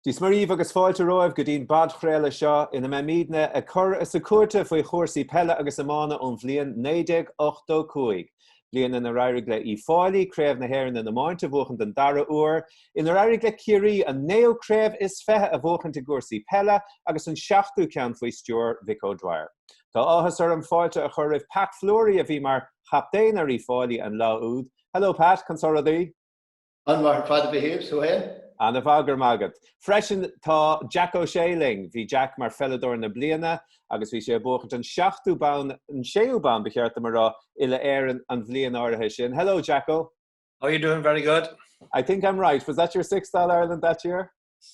Dís maríomh agus fáilte roimh go dtíon bad chréile seo ina me mídne a chur is a cuairte faoi chóirsaí pelle agus amána ón bhliain 1985. Blian in a rairg le I fáilí, créibh na héireann na máinte bhuachan den dara uair. In a rairg le ciarí an néo créibh is fethe a bhuachan te gúrsaí pelle agus an 7ú ceann faoi Stuart Vic O'Dwyer. Tá áthas ar an fáilte a chur raibh Pat Fleury a bhí mar chaptéin ar I fáilí an lá úd. Hello Pat, consora dí? An mar fad behave so hen. Anna bhagar magad. Freisin tá Jack O'Shailing, hí Jack mar fellador na bliana, agus bhí sé bóchant an 7ú bán, an 6ú bán bechearta marrá ile éireann an bblian áirithe sin. Hello, Jacko. How are you doing? Very good. I think I'm right. Was that your $6 Ireland that year?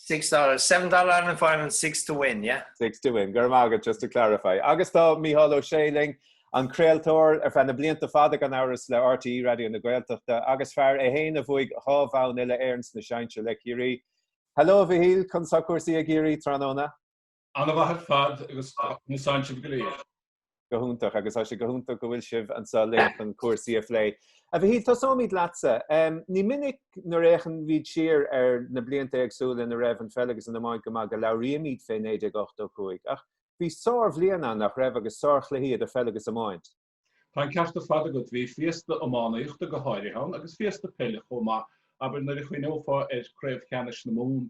$6, $7 Ireland final, 6 to win, yeah? 6 to win. Gur magad, just to clarify. Agus tá Micheál O'Shailing, an creaaltóir ar fan na blianta fada gan áras le RTE radio na Gaeltachta, agus fear a héana a bhuaig hábhain ile éirns na seinte le Ciarí. Hello, Bhíl, chun sa cuasaí a Ciarí tróna? Anna bhaid fad agus na sáinte go léir. Gohúntaach agus sé gohúntaach go bhfuil sibh an sa léach an cuasaí a phlé. A Bhíl, tá sómíd leatsa. Ní minic na réchan bhíd siar ar na blianta agsúla na raibh an fellegus an na máid go mag go labhríomíd fé 1985. Ach, bhí sár bhliana nach raibh agus sár chluíad a fellegus amáint. Tá ceasta fada go bhí fiesta amánaíochta go háirithe agus fiesta pelle chomá, aber na chuoineófá craibh ceannis na mún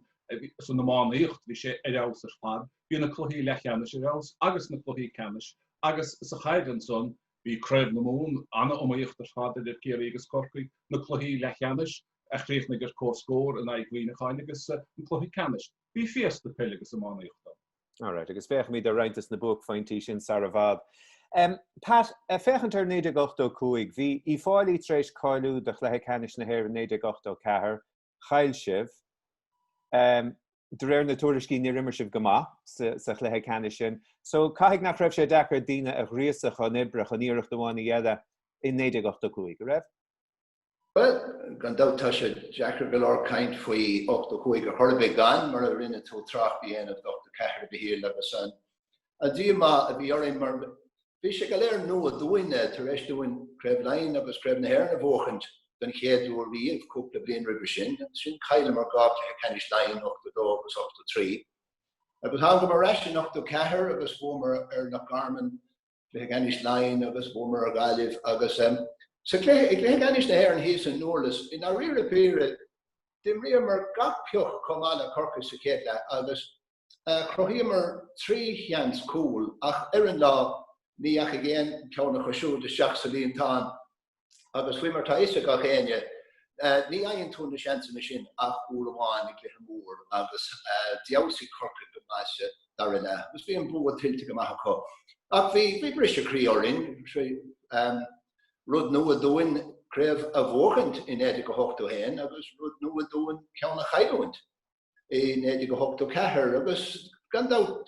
san na mánaíocht bhí sé arás ar fad, bhí na chluthaí le cheannis arás agus na chluthaí ceannis, agus sa chaidan son bhí craibh na mún anna amáíocht ar fad idir Ciarí agus Corcaigh na chluthaí le cheannis a chríochna gur cóscór an aighuioine cháin agus na chluthaí ceannis. Bhí fiesta pelle agus amánaíochta. All right, agus féach míad a reintas na bóg faintí sin Saravad. Pat, féchan ar 1985, bhí I fáilí tréis cáilú de chluthaí ceannis na héir 1984, chail sibh, de réir na tuairiscí ní rimmer sibh go maith sa chluthaí ceannis sin. So caiigh nach raibh sé dechar daoine a riasach an ibre an íireacht amháin dhéile in 1985, go raibh? Well, gan dátá sé Jackar Billar kaint faoi 85 a thurbeh gan, mar a rinne tú trach bhíon a Dr. Cahir behir agus an. A dí má a bhí orin mar bhí sé go léir nó a dúine tar éis dúin craibh lein agus craibh na héir na bhóchant den chéadú riamh cúpla bliain ribh sin caile mar gábte ceannis lein 82 agus 83. Agus há go mar eisi 8 Cahir agus bhómar ar na Garman le ceannis lein agus bhómar a gáilih agus so ik leg ganis na her an hís an nólas in a rire period de rimer gapioch kom an a corcus se kéle agus crohimer 3 jans cool ach an lá ní ach géan ceanna chosú de seach sa líon tá agus swimmer tá is ga chéine ní aon tún na seansa na sin ach búlamáin ag le mór agus diáí corca go meise dar rinne gus bí an bú tiltte go maitha có ach bhí brise críorin rud nu a dúin craibh a bhóchant in 1981 agus rud nu a dúin ceanna chaidúint in 1984 agus gandát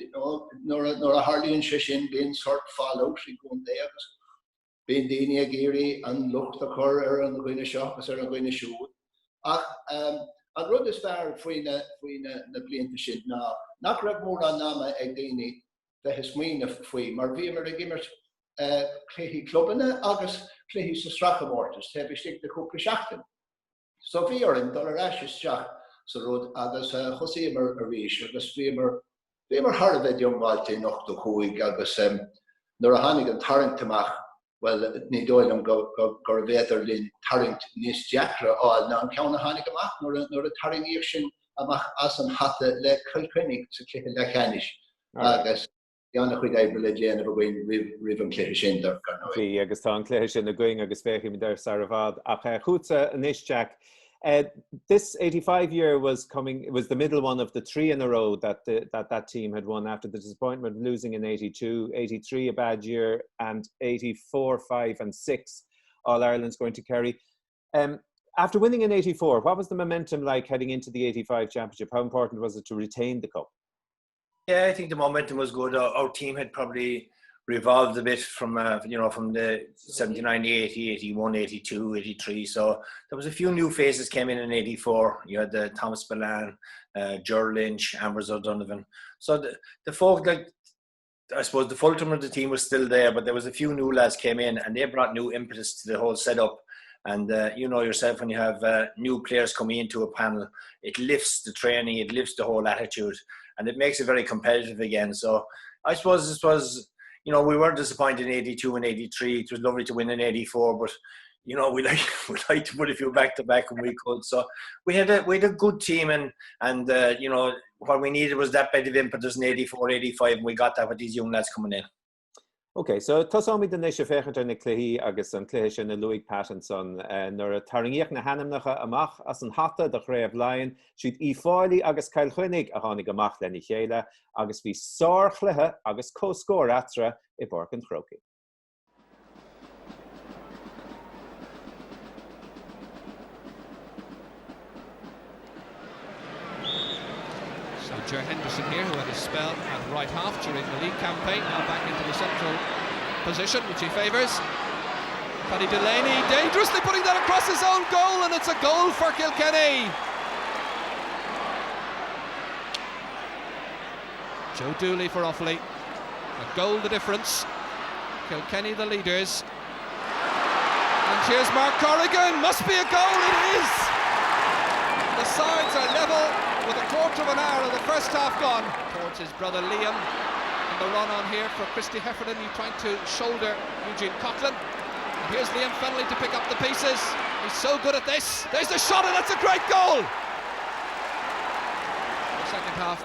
nor a harlíonn sé sin bíon sort fáiló sí gún dé agus bíon daoine a géirí an lucht a chur ar an gcuine seo agus ar an gcuine siúd ach an rud is fearr faoin na blianta sin ná nach raibh mór an náma ag daoine bheith smaoine faoi mar bhí mar a gimmert cléhí clubanna agus cléhí sa strachamórtas te bhí de cúpla seachtain. So bhí orin dul ar eis isteach sa rud agus chosí mar a rís agus bhí mar Harbheith diomháilte 85 agus nuair a tháinig an tarintach well ní dóil an gur bhéidir lín tarint níos deacra áil ná an ceanna tháinig amach nuair a taringíoh sin amach as an hata le chuilcuinnig sa cléthe le cheannis agus Janna chuid ébre le déana a bhhain rih an cléthe sin dar gan. Bhí agus tá an cléthe sin na going agus féichi mi dar Saravad ach chuúta anis Jack. This 85 year was the middle one of the 3 in a row that team had won after the disappointment of losing in 82, 83 a bad year, and 84, 5 and 6 All Ireland's going to carry. After winning in 84, what was the momentum like heading into the 85 championship? How important was it to retain the cup? Yeah, I think the momentum was good. Our team had probably revolved a bit from the 79, 80, 81, 82, 83. So there was a few new faces came in 84. You had the Thomas Ballan, Ger Lynch, Ambrose O'Donovan. So the folk, like, I suppose the fulcrum of the team was still there, but there was a few new lads came in and they brought new impetus to the whole setup. And you know yourself, when you have new players coming into a panel, it lifts the training, it lifts the whole attitude, and it makes it very competitive again. So I suppose this was, you know, we weren't disappointed in 82 and 83. It was lovely to win in 84, but you know, we like to put a few back to back when we could. So we had a good team, and you know, what we needed was that bit of impetus in 84, 85, and we got that with these young lads coming in. Okay, so tosámid den éis féchant na cléí agus an cléis sin na Louis Pattinson nuair a taringíoch na hanamnacha amach as an hata de chréibh lain siad ífáilí agus cail chuinnig a tháinig amach lení chéile agus bhí sárchluthe agus cóscóir atra I Borc an Chrócaí. So Ger Henderson here, who had a spell at right half during the league campaign, now back into the central position, which he favours. Paddy Delaney dangerously putting that across his own goal, and it's a goal for Kilkenny. Joe Dooley for Offaly. A goal the difference. Kilkenny the leaders. And here's Mark Corrigan. Must be a goal, it is! The sides are level with a quarter of an hour of the first half gone. Towards his brother Liam. And the run on here for Christy Heffernan. He's trying to shoulder Eugene Coughlin. And here's Liam Fennelly to pick up the pieces. He's so good at this. There's the shot, and that's a great goal! The second half,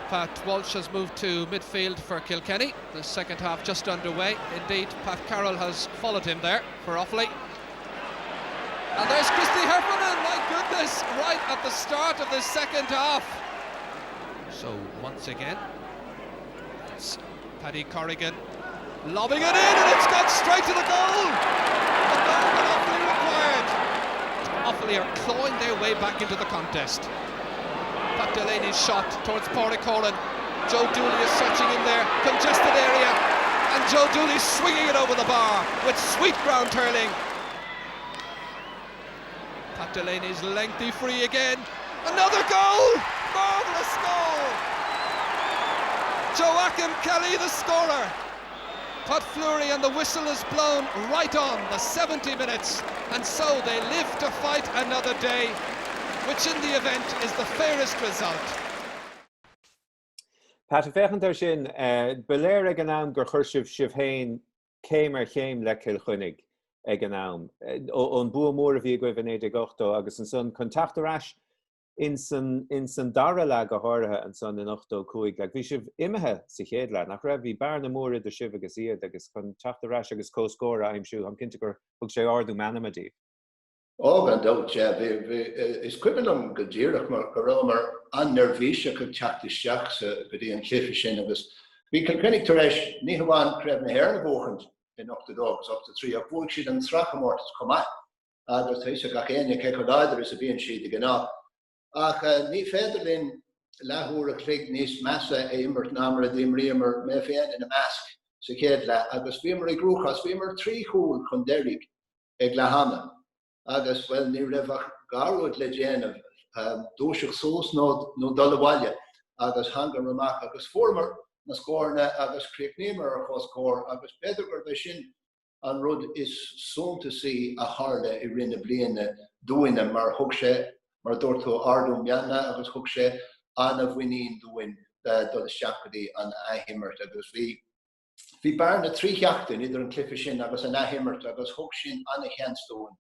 Pat Walsh has moved to midfield for Kilkenny. The second half just underway. Indeed, Pat Carroll has followed him there for Offaly. And there's Christy Heffernan, my goodness, right at the start of the second half. So once again, it's Paddy Corrigan lobbing it in, and it's gone straight to the goal. The goal that Offaly required. Offaly are clawing their way back into the contest. Pat Delaney's shot towards Pádraig Horan. Joe Dooley is searching in there, congested area, and Joe Dooley swinging it over the bar with sweet ground hurling. Pat Delaney's lengthy free again. Another goal! Marvellous goal! Joachim Kelly, the scorer. Pat Fleury, and the whistle is blown right on the 70 minutes. And so they live to fight another day, which in the event is the fairest result. Pat féchantar sin beléir ag an am gur chuirsibh sibh céim ar chéim le Kilchunnig. Ag an am. An bua mór a bhí goibh in 88 agus an son contactarás in san dara le go háirithe an son in 85. Like, bhí sibh imethe sa chéad le nach raibh bhí bearna mór idir sibh agus iad agus contactarás agus cóscóir aimsiú an cinnte gur thug sé ardú meanamadí. Gan doubt, yeah. Is cuibalm go ddíireach mar go raibh mar an nervhíse go teachtasteach sa go dtí an clifa sin agus bhí Kilkenny tar éis ní hamháin creibh na hhéir na bóchant in 82 up to 3 a bhuaigh siad an srachamórtas comá agus éis a gach éine ce chudáidir is a bhíonn siad ag an ná. Ach ní féidir linn lethúr a chloig níos measa é immert námar a d'imríomar mé féin in a measc sa chéad le agus bhíomar ag grúchas bhíomar trí chúl chun deirig ag lehanana. Agus well ní raibh garúid le déanamh dúiseach sós nó dul bhaile agus hangar ramach agus formar na scórna agus críocníomar ar chós scór agus beidir gur bheith sin an rud is sónta sí a tharla I rinne bliana dúine mar thug sé mar dúirtú ardú meanna agus thug sé anna bhhuinín dúin dul seachtaí an ahimmert agus bhí bearna trí cheachtain idir an clifa sin agus an ahimmert agus thug sin anna cheanstúin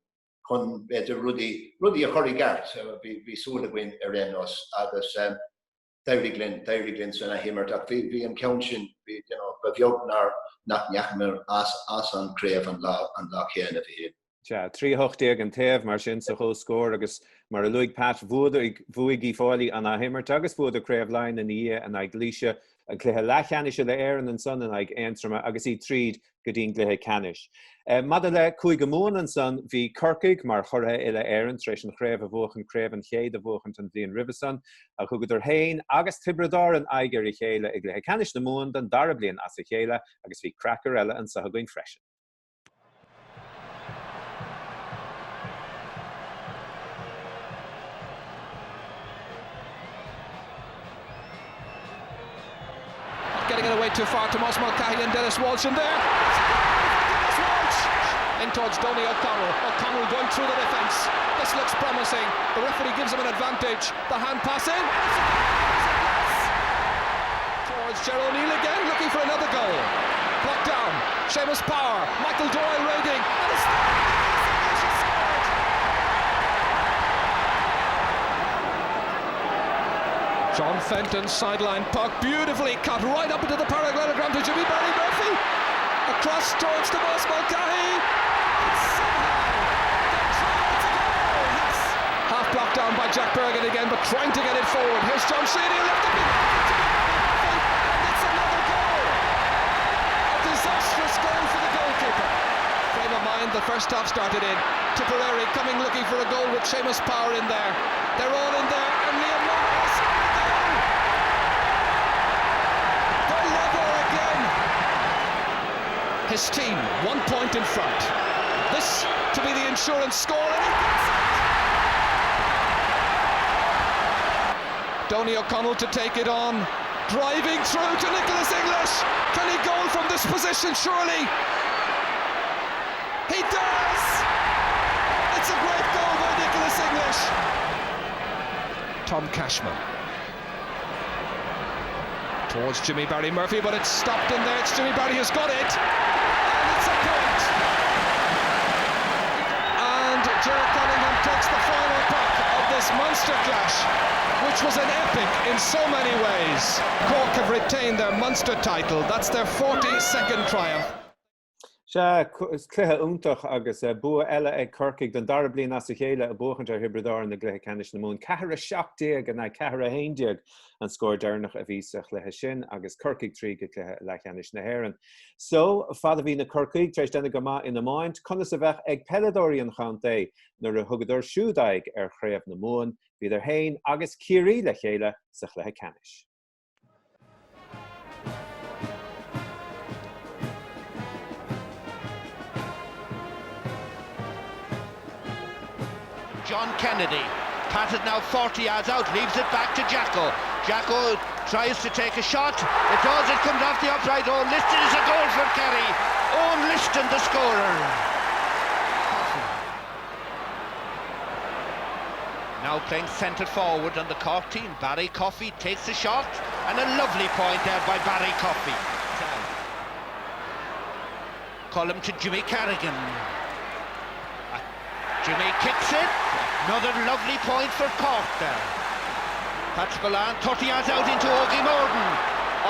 chun beidir rudí a choirí gart bhí súla gin ar rénos agus Dairi Glynn san ahimmert ach bhí an ceann sin ba bheognar nach neachmar as an créamh an lá chéanana bhí. Ja, 3-8 an taobh mar sin sa chóscóir agus mar a Louis Pat bhuaig í fáilí an ahimmert agus bhuad a créamh lein in í an ag líise an cluthe lechanis le éan an son an ag eintrama agus í tríd go dtín gluthe canis. Mada le 5 món an son bhí Corcaig mar chortha ile éan treis an chréamh a bhuachan créamh an chéad a bhuachant an bhíon Riverson a chugadar hain agus tibredar an aigeir I chéile ag gluthe canis na món den dara blian as a chéile agus bhí crackar eile an sa going freisin. Getting it away too far. Tomas Mulcahy and Dennis Walsh in there. Dennis Walsh In towards Donny O'Connell. O'Connell going through the defence. This looks promising. The referee gives him an advantage. The hand pass in. Towards Ger O'Neill again, looking for another goal. Blocked down. Seamus Power. Michael Doyle raiding. And it's John Fenton sideline puck, beautifully cut right up into the parallelogram to Jimmy Barry Murphy. Across towards Tomas Mulcahy. Half blocked down by Jack Bergen again, but trying to get it forward. Here's John Sheedy, left it behind. And it's another goal. A disastrous goal for the goalkeeper. Frame of mind, the first half started in. Tipperary coming looking for a goal with Seamus Power in there. They're all in there, and Liam Morris. They're level again. His team 1 point in front. This to be the insurance score, and he gets it. Donny O'Connell to take it on, driving through to Nicholas English. Can he goal from this position? Surely he does. It's a great goal by Nicholas English. Tom Cashman towards Jimmy Barry Murphy, but it's stopped in there. It's Jimmy Barry who's got it, and it's a point. And Gerard Cunningham takes the final puck of this monster clash, which was an epic in so many ways. Cork have retained their Munster title. That's their 42nd triumph. Se cluthe úntaach agus bua eile ag Corcaigh don dara bliain as a chéile a buchantar hibredár na Glutha Ceannis na Mún. Cahar a 7 and na cahar a 1 an scór dearnach a bhí sa chluithe sin agus Corcaigh 3 go cluthe le Ceannis na Héireann. So, fada bhí na Corcaigh treis denna go maith ina mind, conas a bheith ag peladóirí an chaantaí nuair a thugadóir siúdaig ar chréamh na Mún, bhí ar hain agus ciarí le chéile sa chluithe Ceannis. John Kennedy, patted now 40 yards out, leaves it back to Jacko. Jacko tries to take a shot. It does, it comes off the upright. Owen Liston is a goal for Kerry. Owen Liston the scorer. Now playing centre forward on the Cork team. Barry Coffey takes the shot, and a lovely point there by Barry Coffey. Column to Jimmy Carrigan. Jimmy kicks it. Another lovely point for Cork there. Pat Spillane, 30 yards out into Ogie Morden.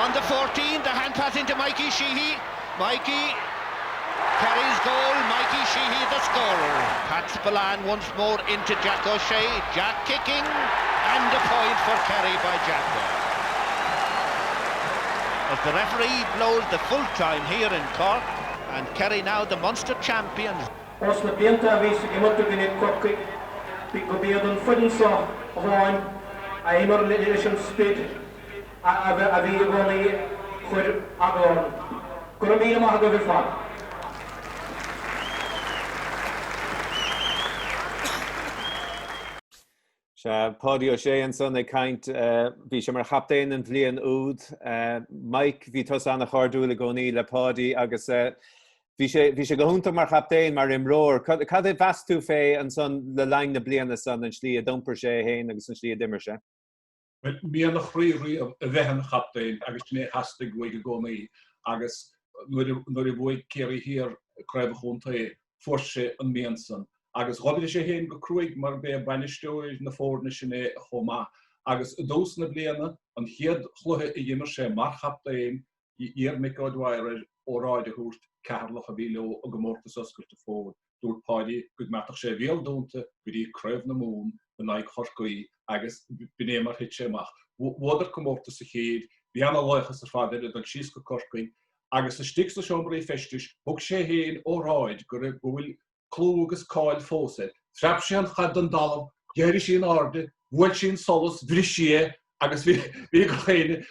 On the 14, the hand pass into Mikey Sheehy. Mikey, Kerry's goal, Mikey Sheehy the scorer. Pat Spillane once more into Jack O'Shea. Jack kicking, and a point for Kerry by Jack there. As the referee blows the full time here in Cork, and Kerry now the Munster champions. Os na bianta vís ag mutu gynnydd Corcaigh, bydd go bydd yn ffydyn so o hlaen, a un o'r leis yn spyd, a fi y goni chwyr agor. Gwrw mi yma hagor fi ffad. Se Paddy O'Shea an son ag caint bhí sé mar chaptéin an bhliain úd. Mike bhí tos anna chardú le gcónaí le Paddy agus bhí sé go húnta mar chaptéin mar imróir. Cad é bheastú fé an son le lein na bliana son an slí a dumpar sé héin agus an slí a dimmer sé? Mi an chríí a bheithan chaptéin agus né hastig go gcónaí agus nuair I bhfuil céirí hir creibh chunta fuairse an miansan. Agus robbid sé héin go cruig mar be banisteoir na fórna sinné chomá. Agus dós na bliana an chiad chluthe I dhéimar sé mar chaptéin íar micáidhair óráid a húst Carlach a bhíleo a gomórtas oscailte fód. Dúirt Paddy go meach sé bhéal dúnta go dtí creibh na mún na naig chorcaí agus bné mar hit séach. Bhdar gomórtas a chéad, bhí anna leichas ar fáidir ag síos go corcaí, agus a stig sa seombraí festis, thug sé héin óráid go raibh bhfuil clú agus cáil fósa. Treap sé an chad an dalam, géirí sí an arde, bhfuil sí an solas, bhrí sé, agus bhí go chéine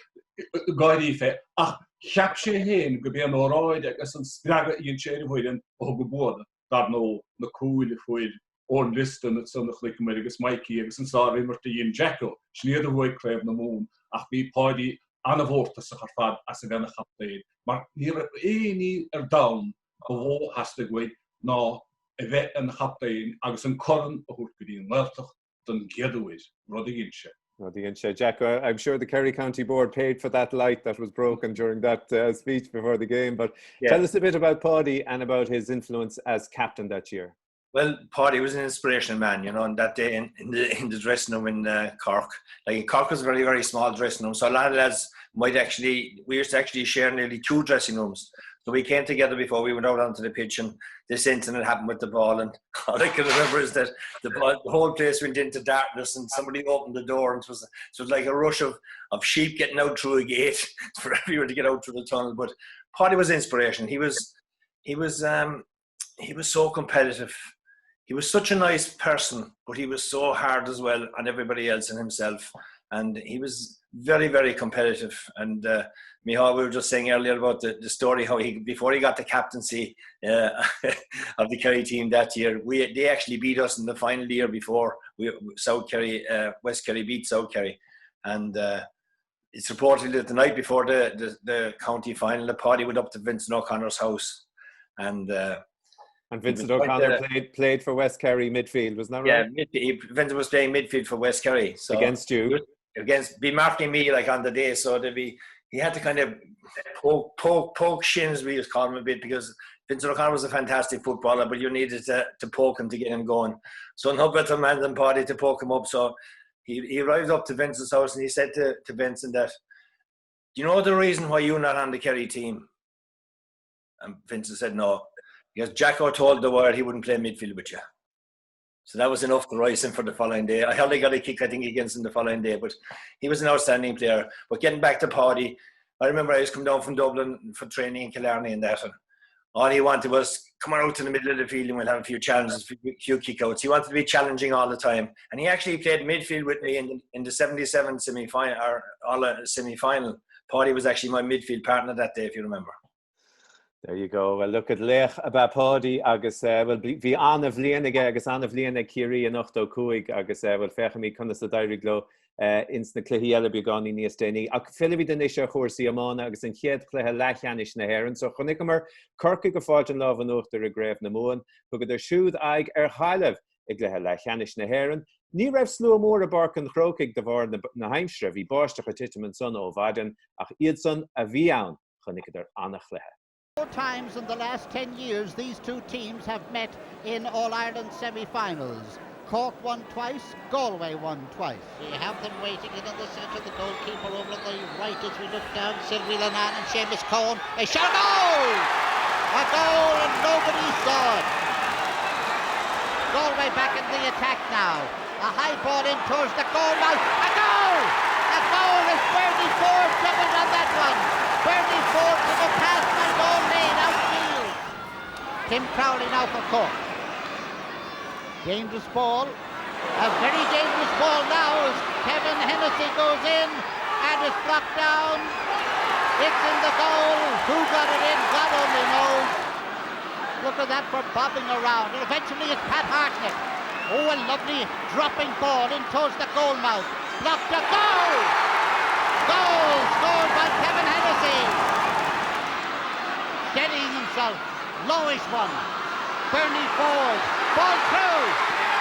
gairí fé. Ach, cheap sé héin go bhí an óráid agus an spreaga íon séir bhfuilin ó go bóda. Dar nó na cúil fuil Owen Liston at sunnach like agus Mikey agus an sáir mar íon Jacko, sníad a bhfuil creibh na mún, ach bhí Paddy anna bhórtas a chu fad as a bheanna chaptéid. Mar níor éí ar dam go bhó hasasta gwaid ná a bheith an chaptaín agus an coran a chuir go dtíon leirteach don géadúid rud se. Jack, I'm sure the Kerry County Board paid for that light that was broken during that speech before the game. But tell us a bit about Paddy and about his influence as captain that year. Well, Paddy was an inspirational man, you know, on that day in the dressing room in Cork. Like, Cork was a very, very small dressing room. So a lot of lads we used to actually share nearly 2 dressing rooms. So we came together before we went out onto the pitch, and this incident happened with the ball, and all I can remember is that the whole place went into darkness, and somebody opened the door, and it was like a rush of sheep getting out through a gate for everyone to get out through the tunnel. But Paddy was inspiration. He was so competitive. He was such a nice person, but he was so hard as well on everybody else and himself. And he was very, very competitive. And Michal, we were just saying earlier about the story how before he got the captaincy of the Kerry team that year, they actually beat us in the final year before West Kerry beat South Kerry. And it's reported that the night before the county final, the Paddy went up to Vincent O'Connor's house, and Vincent O'Connor played for West Kerry midfield, wasn't that right? Yeah, Vincent was playing midfield for West Kerry. So against you? Be marking me like on the day, so he had to kind of poke shins, we just call him a bit, because Vincent O'Connor was a fantastic footballer, but you needed to poke him to get him going. So no better man than Paddy to poke him up. So he arrived up to Vincent's house, and he said to Vincent that, "Do you know the reason why you're not on the Kerry team?" And Vincent said no. Because Jacko told the world he wouldn't play midfield with you. So that was enough to rise him for the following day. I hardly got a kick, I think, against him the following day, but he was an outstanding player. But getting back to Paddy, I remember I was coming down from Dublin for training in Killarney and that, and all he wanted was, come on out to the middle of the field and we'll have a few challenges, a few kick-outs. He wanted to be challenging all the time. And he actually played midfield with me in the 77 semi-final. Paddy was actually my midfield partner that day, if you remember. There you go. Well, look at Lech about Paddy agus bhí anna bhliain aige agus anna bhliain ag Ciarí in 85 agus bhfuil fecha mí chuna sa dairí glo ins na cluichí eile beagání níos déanaí. Ach filiví den is chóirsaí amána agus an chéad cluiche leithcheanis na hÉireann. So chunig mar Corcaigh go fáilte an lábhan uachtar a gréibh na móin, thugad siúd aig chaileh i gcluiche leithcheanis na hÉireann. Ní raibh slú mór a barcan chrócaigh de bhar na haimsre, bhí báisteach a titaman son ó bhaidan, ach iad son a bhí ann chunig anna chluiche. 4 times in the last 10 years, these two teams have met in All-Ireland semi-finals. Cork won twice, Galway won twice. We have them waiting in the centre, the goalkeeper over on the right as we look down, Sylvie Lannan and Seamus Cohen. They shot a goal! A goal and nobody saw it. Galway back in the attack now. A high ball in towards the goal now. A goal! A goal is Bernie Ford doubled on that one. Bernie Ford to the pass by goal lane outfield. Tim Crowley now for Cork. Dangerous ball. A very dangerous ball now as Kevin Hennessy goes in and is blocked down. It's in the goal. Who got it in? God only knows. Look at that for bobbing around. And eventually it's Pat Hartnett. Oh, a lovely dropping ball in towards the goal mouth. Blocked a goal! Goal scored by Kevin Hennessy. Steadying himself. Lowish one. Bernie Ford. Ball through.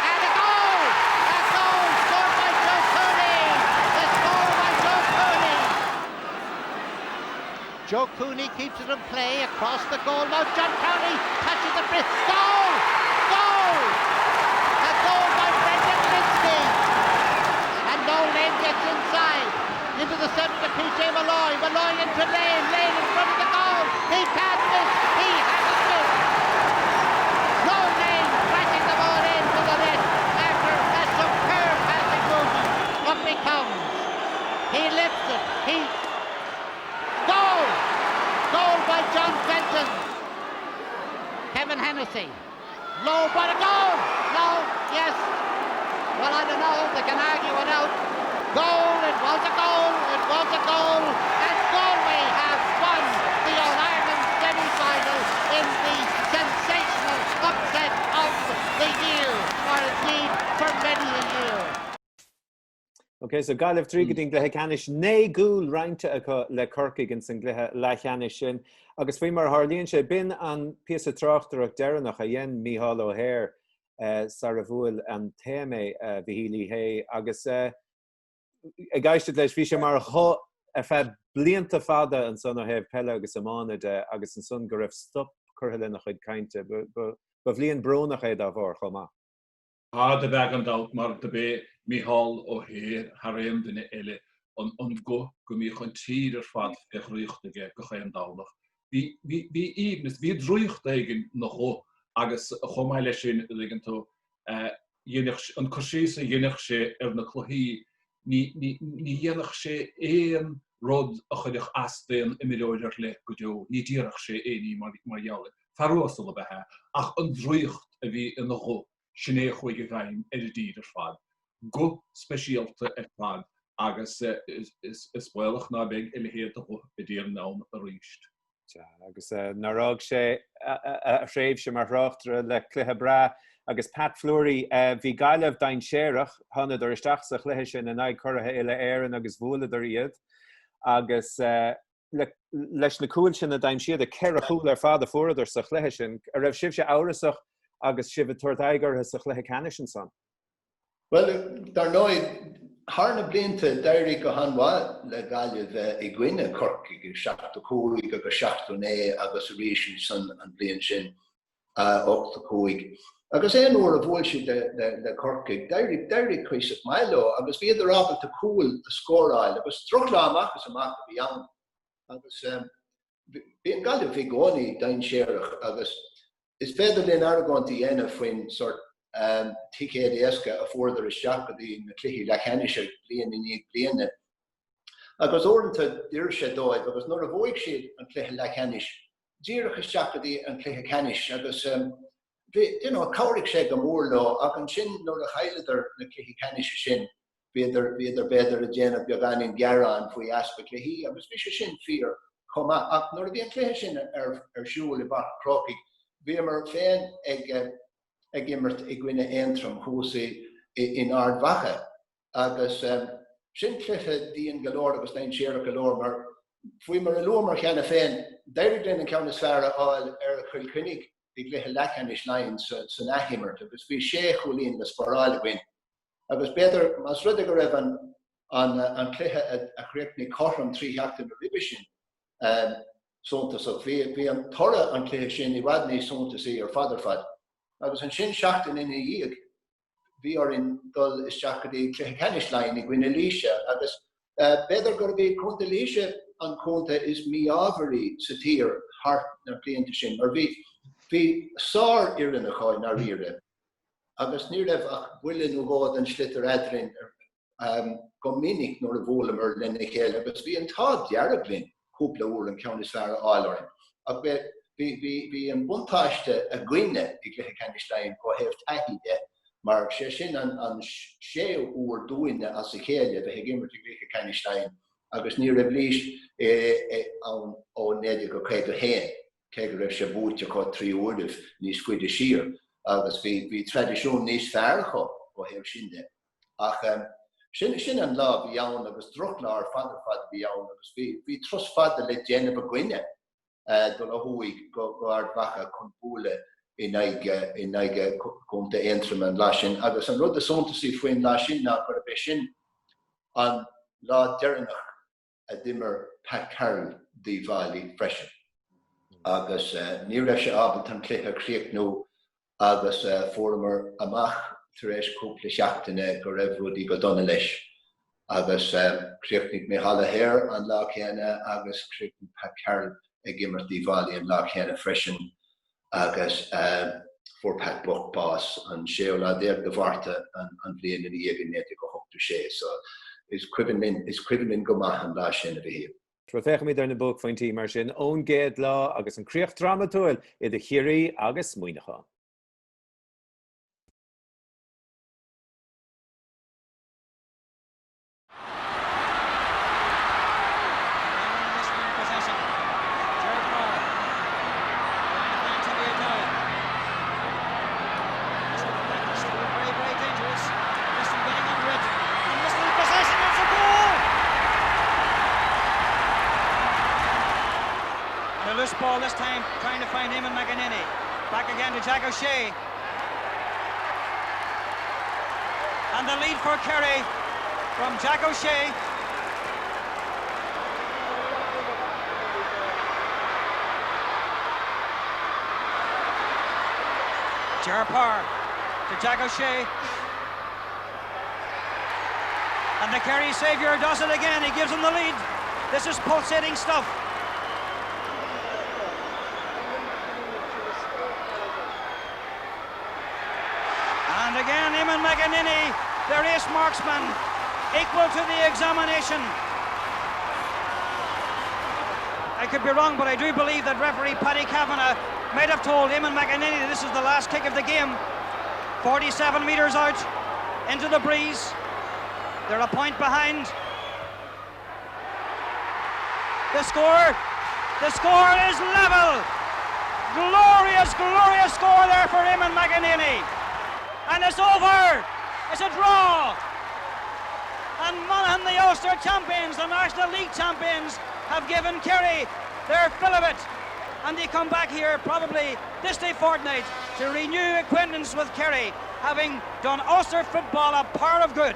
And a goal! A goal scored by Joe Cooney. The score by Joe Cooney. Joe Cooney keeps it in play across the goal. Now John County touches the wrist. Goal! Goal! A goal by Brendan Linsky. And Nolan gets inside. Into the centre to PJ Malloy. Malloy into Lane. Lane in front of the goal. He can't miss. He hasn't missed. Lane crashing the ball into the net after a superb passing movement. Up he comes. He lifts it. Goal! Goal by John Fenton. Kevin Hennessy. Low, but a goal! No, yes. Well, I don't know. They can argue it out. Goal, it was a goal, it was a goal, and Galway have won the All-Ireland semi-final in the sensational upset of the year, or indeed for many a year. Okay, so galibh trí go dtí glutha ceannis né gúil rointe acu le corcaigh an san glutha le cheannis sin. Agus faoi mar tharlaíonn sé bin an píosa tráchtarach deireanach a dhéon Mícheál Ó Hare sa ra bhuail an téime bhílí hé agus i gaiiste leis bhí sé mar cho a bheith blianta fada an son ó heh pelle agus amáide agus an son go raibh stop curtha nach chuid cainte ba bhíon brúnach é dá bhór chomá. De bheith an dalt mar de bé Mícheál Ó Hare haréim duine eile an go mí chun tír fad ag riochtaige go chéan dálach. Bhí íbnis, bhí drúocht éigen nach cho agus chomáile sin ligan tú an cosísa dhéanach sé ar na chluí ní dhéanach sé éon rud a chuideach astéan i millióidir le go deo, ní ddíireach sé éí mar jaala. Farróstal a bethe ach an drúocht a bhí in nach cho sinné chuige bhaim ar a dír fad. Go speisialta ar fad agus is bhilach ná beag i le héad a dtíar ná a ríist. Agus narág sé a réibh sem mar ráachtra le cluthe bra agus Pat Fleury bhí gaiileh dain séireach tháinig ar isteach sa chluithe sin in aghaidh curtha ile éireann agus bhuailad ar iad agus leis na cúil sin a daim siad a ceir a chúil ar fad a furadar sa chluithe sin a raibh sibh sé áirasach agus sibh tuairt aigeartha sa chluithe ceannis sin san. Well, dar nóid Harna blianta dairí go hanhá le gaiileh i gcuine corcaigh go 7 agus 7 agus réisiú san an blian sin 8 agus éon uair a bhfuil si de corcaigh dairí chuis mailó agus bhí ar ábal a cúil a scóráil agus trochlá amachchas amach a bhí an agus bhí an gaiileh bhí gcónaí dain séireach agus is féidir líon argáintí dhéanamh faoin sort TKDSka a fuardar is seachadí na cluichí le cheanise blian in níag bliana. Agus orintanta dúir sé dóibh agus nuair a bhóigh siad an cluiche le cheanise, díreach is seachadí an cluiche ceanise agus cabhaigh sé go mór lá ach an sin nuair a chaileidir na cluichí ceanise sin beidir beidir a déanamh beag anin gearán faoi aspa cluichí agus bhí sé sin fíor chomá ach nuair a bhí an cluiche sin ar siúil i bach crocaigh, bhí mar féin ag immert i gcuine éintrum chúsaí in ardhacha agus sin cluiche díon golóir agus daon séireach golóir mar faoi mar a lomar cheanna féin deireadh den an ceanna sfeara áil ar a chuil cúnig i gluthe lechanis lein san ahimmert agus bhí sé cholín le sparáil gcuin. Agus beidir mas rud go raibh an cluiche a chréicnig chorm trítheachta na ribe sin sontas ach bhí an tora an cluiche sin i bhadnaí sontas í ar fadar fad. Agus an sin seachtain in dhéag bhí ar in dul isteachadí cluiche ceannis lein i gcuine líise agus beidir gur bhí chunta líise an chunta is míábharí sa tír thart na blianta sin mar bhí sár iarna na cháin na riire agus ní raibh ach bhuileann ó gád an slitar eadrin go minic nuair a bhólamar lena chéile agus bhí an tá dearab linn cúpla uair an ceanna sfeara áileáin ach bhí an buntáiste a gcuine i gluthe ceannis lein go hebh taithíide mar sé sin an sé uair dúine as a chéile bheit gimmert i gluthe ceannis lein agus ní raibh líis ó néidir go chéad a héin cé go raibh sé búte có trí uairdah níos cuide siar agus bhí tradiisiún níos fearcha ó hebh sinde ach sin an lá bhí ann agus drochlá ar fadar fad bhí ann agus bhí tros fada le déanamh a gcuine dul a thuaigh go ardhacha chun búla in aige chunta éintrum an lá sin agus an rud a sontasí faoin lá sin ná gur a bheith sin an lá deireanach a dimmer Pat Carroll dí bhailí freisin. Agus ní raibh sé ábhalt an cluiche chríoch nó agus fóramar amach tar éis cúpla seachtaine go raibh rudí go donna leis. Agus chríochnig Mícheál Ó Hare an lá chéanna agus chríochnig Pat Carroll ag immert dí bhailí an lá chéanna freisin agus for Pat Buck-Boss an séola déag de bharta an bblion in dhéag néte go hochtú sé. So is cuibann go maith an lá sin a bhí hir. Trothéich mí ar na bóg faointí mar sin ón géad lá agus an críocht dramaúil i de chiirí agus muoinecha. Possession ball this time, trying to find Eamon McEnany. Back again to Jack O'Shea. And the lead for Kerry from Jack O'Shea. Ger Power to Jack O'Shea. And the Kerry saviour does it again. He gives him the lead. This is pulsating stuff. And again, Eamon McEnany, the race marksman, equal to the examination. I could be wrong, but I do believe that referee Paddy Kavanagh might have told Eamon McEnany this is the last kick of the game. 47 metres out into the breeze. They're a point behind. The score is level. Glorious, glorious score there for Eamon McEnany. And it's over. It's a draw. And Monaghan, the Ulster champions, the National League champions, have given Kerry their fill of it. And they come back here probably this day fortnight to renew acquaintance with Kerry, having done Ulster football a power of good.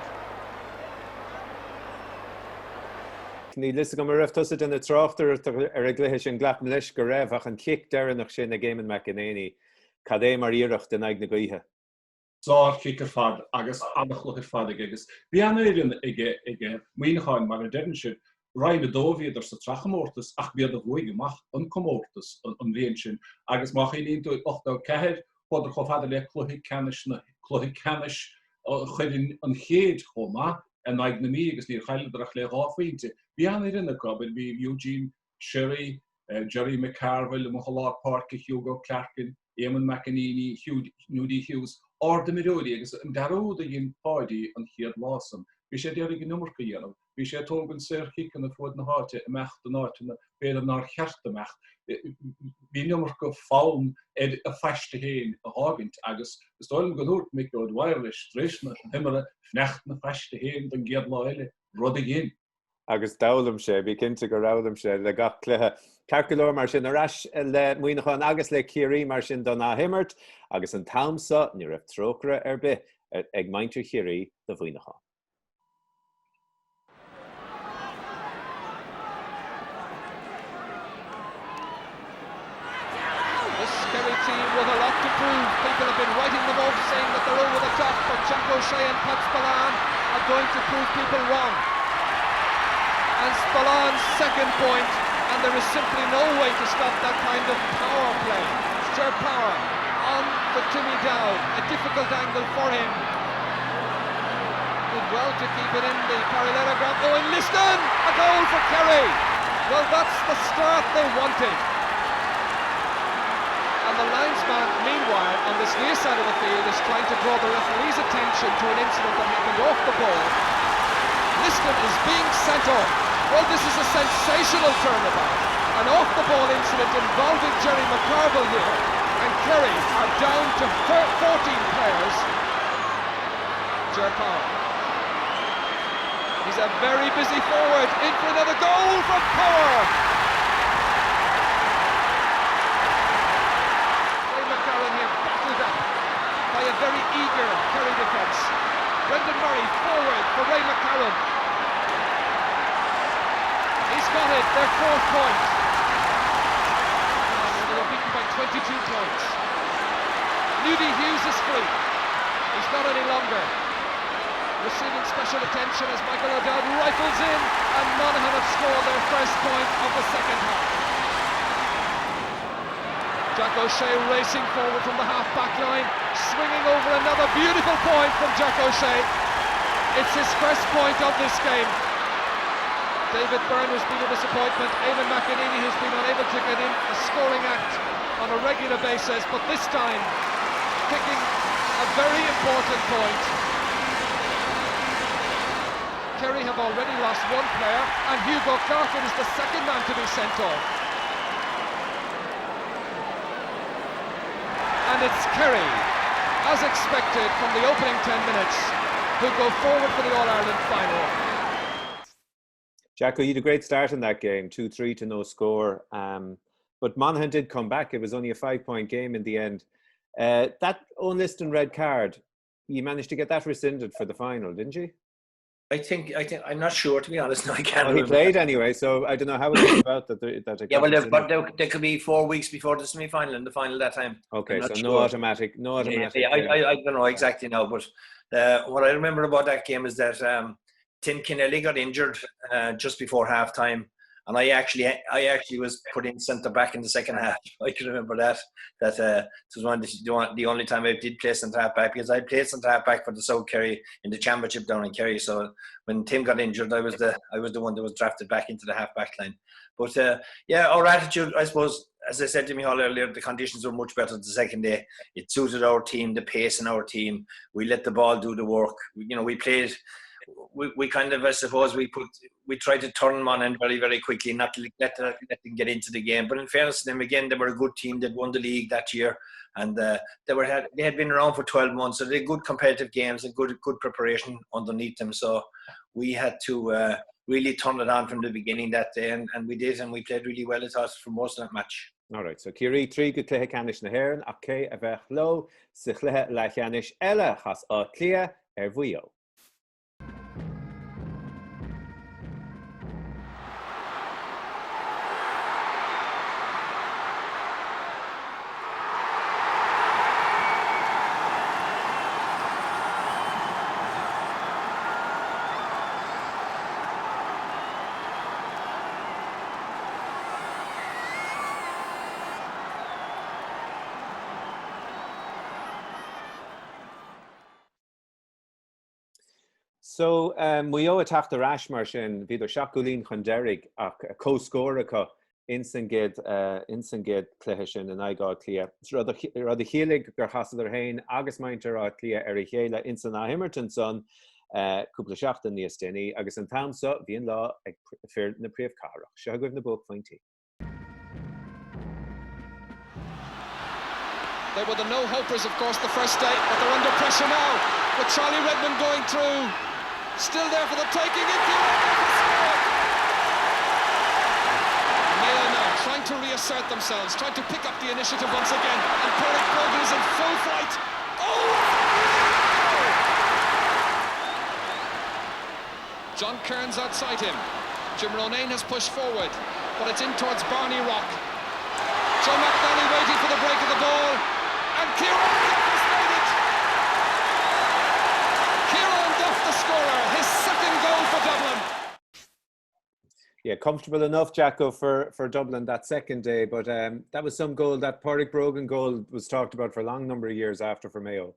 Ní list go mar raibh tusa in na tráchtar ar a gluiche sin gleap leis go raibh ach an kick dearnach sin na Eamon McEnany cad é mar iarracht den ag na gaotha. Sár kick fad agus annachluch fad agus. Bhí an éireann ige muoineáin mar a dean siad Ryan Dóviad sa trachamórtas ach bíad a bhuaig amach an commórtas an bhíon sin agus má chéíonn tú 8 ceir pod a chofada le chluthaigh canis chuidir an chéad chomá an ag na mí agus níor chailedrach le ráfaointe. Bhí an éireann gobar bhí Eugene Sherry, Jerry McCarville, Mohallar Parker, Hugo Clarkin, Eamon McEnany, Nudie Hughes, Arda Mirodi agus an daród a gin páidí an chéad lásam. Bhí sé dearg an numar go dhéanam. Bhí sé tógann séir chican a fud na háte a mecht an áitina béad ná cheart a mecht. Bhí numar go fáin a feiste héin a hágint agus is dóilm go dúirt mic go wireless tréisna himara fnecht na feiste héin den géad láile rud a gin. Agus dálam sé, bhí cinnte go rálam sé le gach cluthe calculóir mar sin arás le muoineáin agus le Ciarí mar sin don ná himmert agus an tamsa ní raibh trócra ar bith ag maintir Ciarí do bhuineáin. Kerry team with a lot to prove. People have been writing them off saying that they're over the top, but Jack O'Shea and Pat Spillane are going to prove people wrong. And Spillane's second point, and there is simply no way to stop that kind of power play. Ger Power on for Timmy Dowd, a difficult angle for him. Did well to keep it in the parallelogram. Owen Liston, a goal for Kerry. Well, that's the start they wanted. And the linesman, meanwhile, on this near side of the field is trying to draw the referee's attention to an incident that happened off the ball. Liston is being sent off. Well, this is a sensational turnabout. An off-the-ball incident involving Jerry McCarville here. And Kerry are down to 14 players. Ger Power. He's a very busy forward. In for another goal from Power. By a very eager Kerry defence. Brendan Murray forward for Ray McCarron. He's got it, their 4th point. They were beaten by 22 points. Nudie Hughes is free. He's not any longer. Receiving special attention as Michael O'Dowd rifles in, and Monaghan have scored their first point of the second half. Jack O'Shea racing forward from the half-back line, swinging over another beautiful point from Jack O'Shea. It's his first point of this game. David Byrne has been a disappointment. Eamon McEnany has been unable to get in a scoring act on a regular basis, but this time kicking a very important point. Kerry have already lost one player, and Hugo Clarkin is the second man to be sent off. And it's Kerry, as expected from the opening 10 minutes, who go forward for the All-Ireland final. Jacko, you had a great start in that game, 2-3 to no score. but Monaghan did come back. It was only a 5-point game in the end. That Owen Liston red card, you managed to get that rescinded for the final, didn't you? I think I'm not sure, to be honest. No, I can't. Well, he played anyway, so I don't know how it came about that. Yeah, well, but there could be 4 weeks before the semi-final and the final that time. Okay, so sure. no automatic. Yeah, I don't know exactly now, but what I remember about that game is that Tim Kennelly got injured just before half-time, and I actually was put in centre back in the second half. I can remember that. It was the only time I did play centre half back, because I played centre half back for the South Kerry in the Championship down in Kerry. So when Tim got injured, I was the one that was drafted back into the half back line. But our attitude, I suppose, as I said to Micheál earlier, the conditions were much better the second day. It suited our team, the pace in our team. We let the ball do the work. We played. We kind of, I suppose, we tried to turn them on and very, very quickly, not to let them get into the game. But in fairness to them, again, they were a good team. They'd won the league that year, and they had been around for 12 months, so they had good competitive games and good preparation underneath them. So we had to really turn it on from the beginning that day, and we did, and we played really well, I thought, for most of that match. All right, so Kiri 3 go cléthe canis na hÉireann, ach cé a bheith lo sa chluthe le cheannis eile chas á clia bhuio. So we owe a tacht ar asmar sin viidir Seacúlín chun Derrig ach a co-scóracha insangid cléthe sin an aigá clia. Rud a chélig gur hasad ar hain agus maintar á clia ar a chéile insan á Himmerton son cúpla seachtain níos déine agus an tamsa bhíon lá ag fear na príomhcárach. Se goibh na bóg pointí. They were the no-hopers, of course, the first day, but they're under pressure now with Charlie Redmond going through. Still there for the taking. Mayo now trying to reassert themselves, trying to pick up the initiative once again. And Pádraig Brogan is in full flight. Oh! John Kearns outside him. Jim Ronayne has pushed forward, but it's in towards Barney Rock. Joe McNally waiting for the break of the ball. And Kieran Duff has made it! Kieran Duff, the scorer, his second goal for Dublin. Yeah, comfortable enough, Jacko, for Dublin that second day, but that was some goal. That Pádraig Brogan goal was talked about for a long number of years after for Mayo.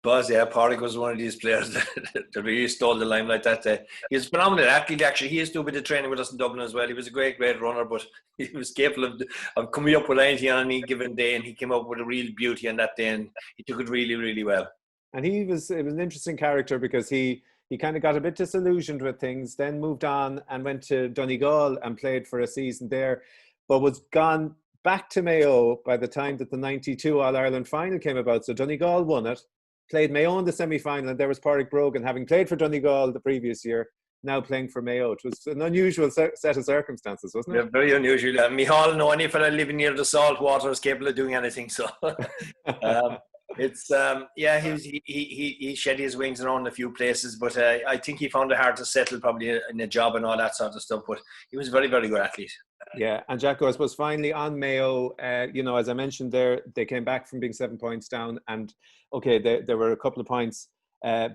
Pádraig was one of these players that really stole the limelight that day. He was a phenomenal athlete, actually. He used to do a bit of training with us in Dublin as well. He was a great runner, but he was capable of coming up with anything on any given day, and he came up with a real beauty on that day, and he took it really, really well. And it was an interesting character because he kind of got a bit disillusioned with things, then moved on and went to Donegal and played for a season there, but was gone back to Mayo by the time that the 92 All-Ireland final came about. So Donegal won it. Played Mayo in the semi-final, and there was Pádraig Brogan, having played for Donegal the previous year, now playing for Mayo. It was an unusual set of circumstances, wasn't it? Yeah, very unusual. Micheál, no any fella living near the salt water is capable of doing anything. So it's he shed his wings around a few places, but I think he found it hard to settle probably in a job and all that sort of stuff. But he was a very, very good athlete. Yeah, and Jacko, I suppose finally on Mayo, as I mentioned there, they came back from being 7 points down, and okay, there were a couple of points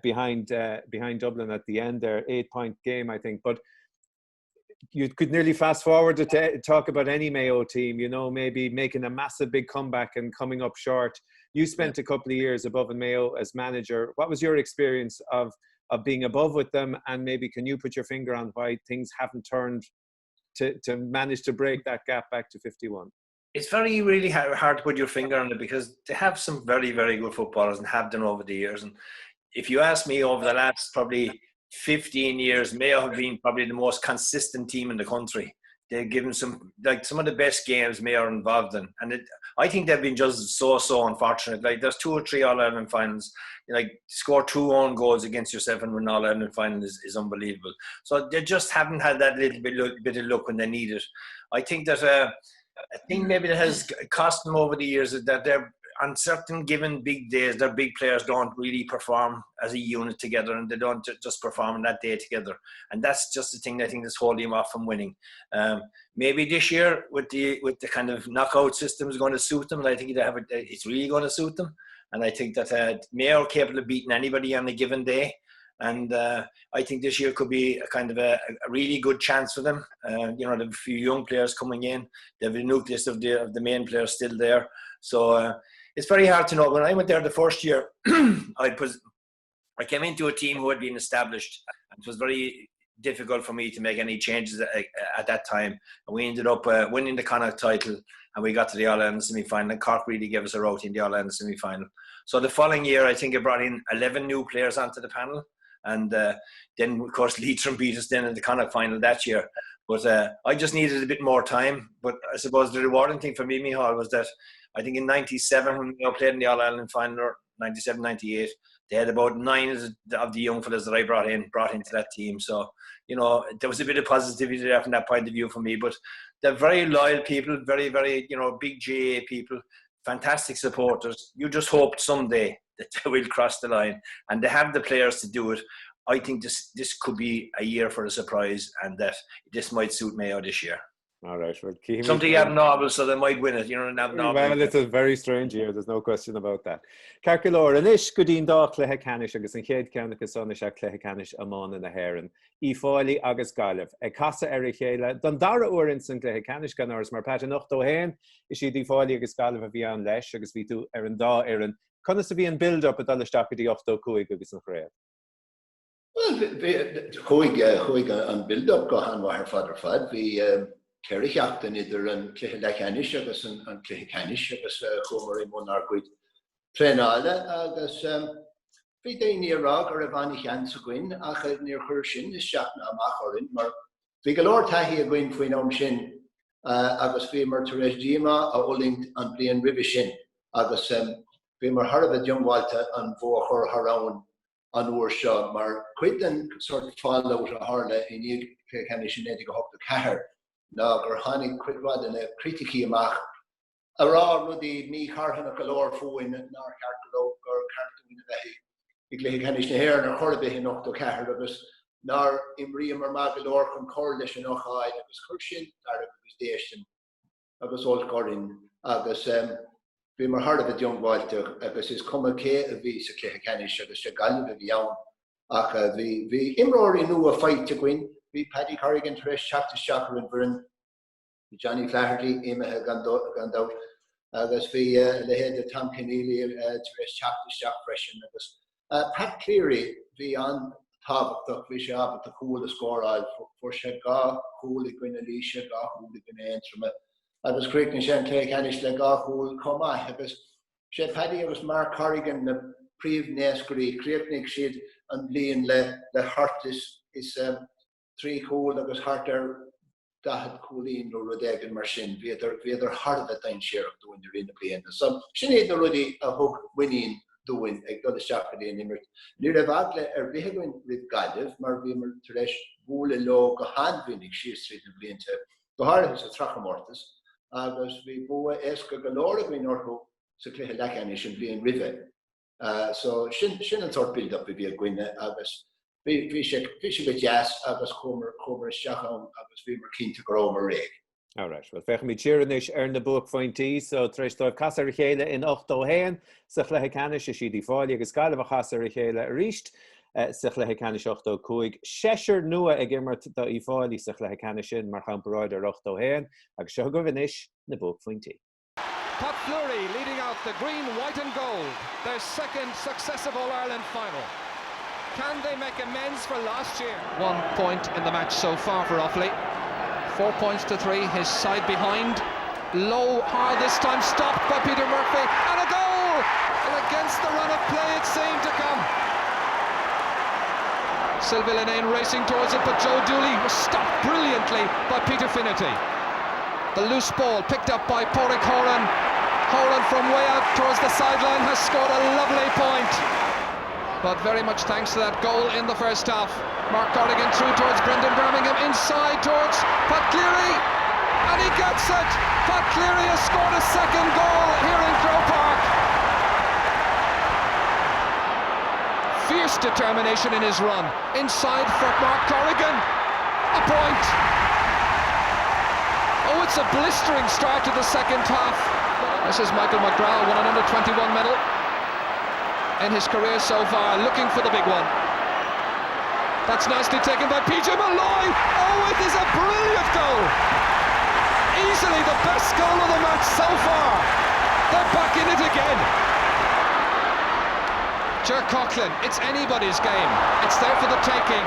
behind Dublin at the end there, 8-point game, I think. But you could nearly fast forward to talk about any Mayo team, maybe making a massive big comeback and coming up short. You spent a couple of years above in Mayo as manager. What was your experience of being above with them, and maybe can you put your finger on why things haven't turned to manage to break that gap back to 51? It's very, really hard to put your finger on it because they have some very, very good footballers and have done over the years. And if you ask me, over the last probably 15 years, Mayo have been probably the most consistent team in the country. They've given some of the best games Mayo are involved in. And I think they've been just so unfortunate. Like, there's 2 or 3 All-Ireland finals. Like, score 2 own goals against yourself in an All-Ireland final is unbelievable. So they just haven't had that little bit of luck when they need it. I think that thing maybe that has cost them over the years is that they're on certain given big days, their big players don't really perform as a unit together, and they don't just perform on that day together. And that's just the thing I think that's holding them off from winning. Maybe this year with the kind of knockout system is going to suit them, and I think it's really going to suit them. And I think that Mayo are capable of beating anybody on a given day. And I think this year could be a kind of a really good chance for them. They have a few young players coming in. They have a nucleus of the main players still there. So it's very hard to know. When I went there the first year, I came into a team who had been established. And it was very difficult for me to make any changes at that time. And we ended up winning the Connacht title, and we got to the All-Ireland semi-final. And Cork really gave us a rout in the All-Ireland semi-final. So the following year, I think it brought in 11 new players onto the panel. And then, of course, Leitrim beat us then in the Connacht final that year. But I just needed a bit more time. But I suppose the rewarding thing for me, Micheál, was that I think in 97, when we played in the All-Ireland final, or 97, 98, they had about 9 of the young fellas that I brought into that team. So, there was a bit of positivity there from that point of view for me. But they're very loyal people, very, very, big GAA people, fantastic supporters. You just hoped someday that they will cross the line, and they have the players to do it. I think this could be a year for a surprise, and that this might suit Mayo this year. All right, well, something abnormal, so they might win it. Well, it's a very strange year. There's no question about that. Carculor, an ish godín dá cléthe canis agus an chéad ceannach sonne se cléthe canis amán in a Héireann. Fáilí agus Gaillimh. Casa chéile don dara uair san cléthe canis gan áras mar páte nach dó héin is siad Fáilí agus Gaillimh a bhí an leis agus bhí tú an dá Éireann. Conas a bhí an build-up a dalisteach go dtí 8-5 agus an chréad. Well, chuig an build-up go an bhair fad. Bhí Ceiricheachtain idir an cléthe lechanis agus an cléthe canis agus chumar I món ar gcuid trenáile agus bhí daoine ará ar a bhainnig an sa gcuin ach níor chuir sin is seachna amach orrin, mar bhí go leor taithí a gcuin faoin am sin agus bhí mar tar éis díoma a olingt an bliain ribh sin agus bhí mar tharbh diomháilte an bhór chur thrán an uair seo, mar cuid an sort fáileabhar a tharla I níl cléthe canis sin éidir go thugta cethir. Ná gur tháinig cuidhad in a criticí amach. Ará rudí ní charthanna go leor fóin ná ceartú gur cartúin a bheith I cléthe canis na Héireann ar chur bheith in 8-4 agus ná imríam mar má go leor chun cóir leis an ócháid agus chuir sin dar agus déistin agus óilcóirin agus bhí mar tharbh diomháilte agus is cuma cé a bhí sa cléthe canis agus sé Gaillimh a bhí ann ach bhí imreoirí nua a fáilte gcuin. Bhí Paddy Corrigan tar éis teachtasteach ar an bhfoireann, bhí Johnny Flaherty imethe gandát, agus bhí le héad a Tom Keneally tar éis teachtasteach freisin agus Pat Cleary bhí an tábhachtach bhí sé abhach a chúl a scóráil for sé gá chúl I gcuine líise gá chúl I gcuine éintrama agus críochnaigh sé an cléthe canis le gá chúl comá agus sé Paddy agus Mark Corrigan na príomhnéascairí críochnaigh siad an bliain le hart is 3 cúl agus hart ar 10 cúlín nó rudégan mar sin bhíidir hard a dain séireach dúin ar ina bliana. So sin éiad na rudí a thug winnín dúin ag dod isteach go dtí imirt. Ní raibh agla ar bheithain rih Gaillimh mar bhí mar tar éis bhuaile leo go handmhinnig sios tríd na blianta. Go háirithe sa trachamórtas agus bhí bua éasca go leor a bhíon orthú sa cléthe lechanis an blian ribhe. So sin an sort build-up a bhí a gcuine agus Bhí sé go deas agus chumar seachán agus bhí mar cinnta go mar réig. All right, well, fech mi tíranis ar na buach fointí, so treistáibh casar chéile in 8-5 sa chluthe canis is siad Fáilí agus Gaillimh casar chéile a ríist sa chluthe canis 8-5. Séisiir nua ag immert do Fáilí sa chluthe canis sin mar champaráid ar 8-5 agus seo go bhanis na buach fointí. Pat Fleury leading out the green, white and gold, their second successive All-Ireland final. Can they make amends for last year? 1 point in the match so far for Offaly. 4 points to 3, his side behind. Low, hard this time, stopped by Peter Murphy, and a goal! And against the run of play it seemed to come. Sylvie Linane racing towards it, but Joe Dooley was stopped brilliantly by Peter Finnerty. The loose ball picked up by Pádraig Horan. Horan from way out towards the sideline has scored a lovely point. But very much thanks to that goal in the first half. Mark Corrigan through towards Brendan Birmingham, inside towards Pat Cleary. and he gets it. Pat Cleary has scored a second goal here in Croke Park. Fierce determination in his run. Inside for Mark Corrigan. A point. Oh, it's a blistering start to the second half. This is Michael McGrath, won an under-21 medal in his career so far, looking for the big one. That's nicely taken by PJ Malloy. Oh, it is a brilliant goal. Easily the best goal of the match so far. They're back in it again. Ger Coughlin, it's anybody's game. It's there for the taking.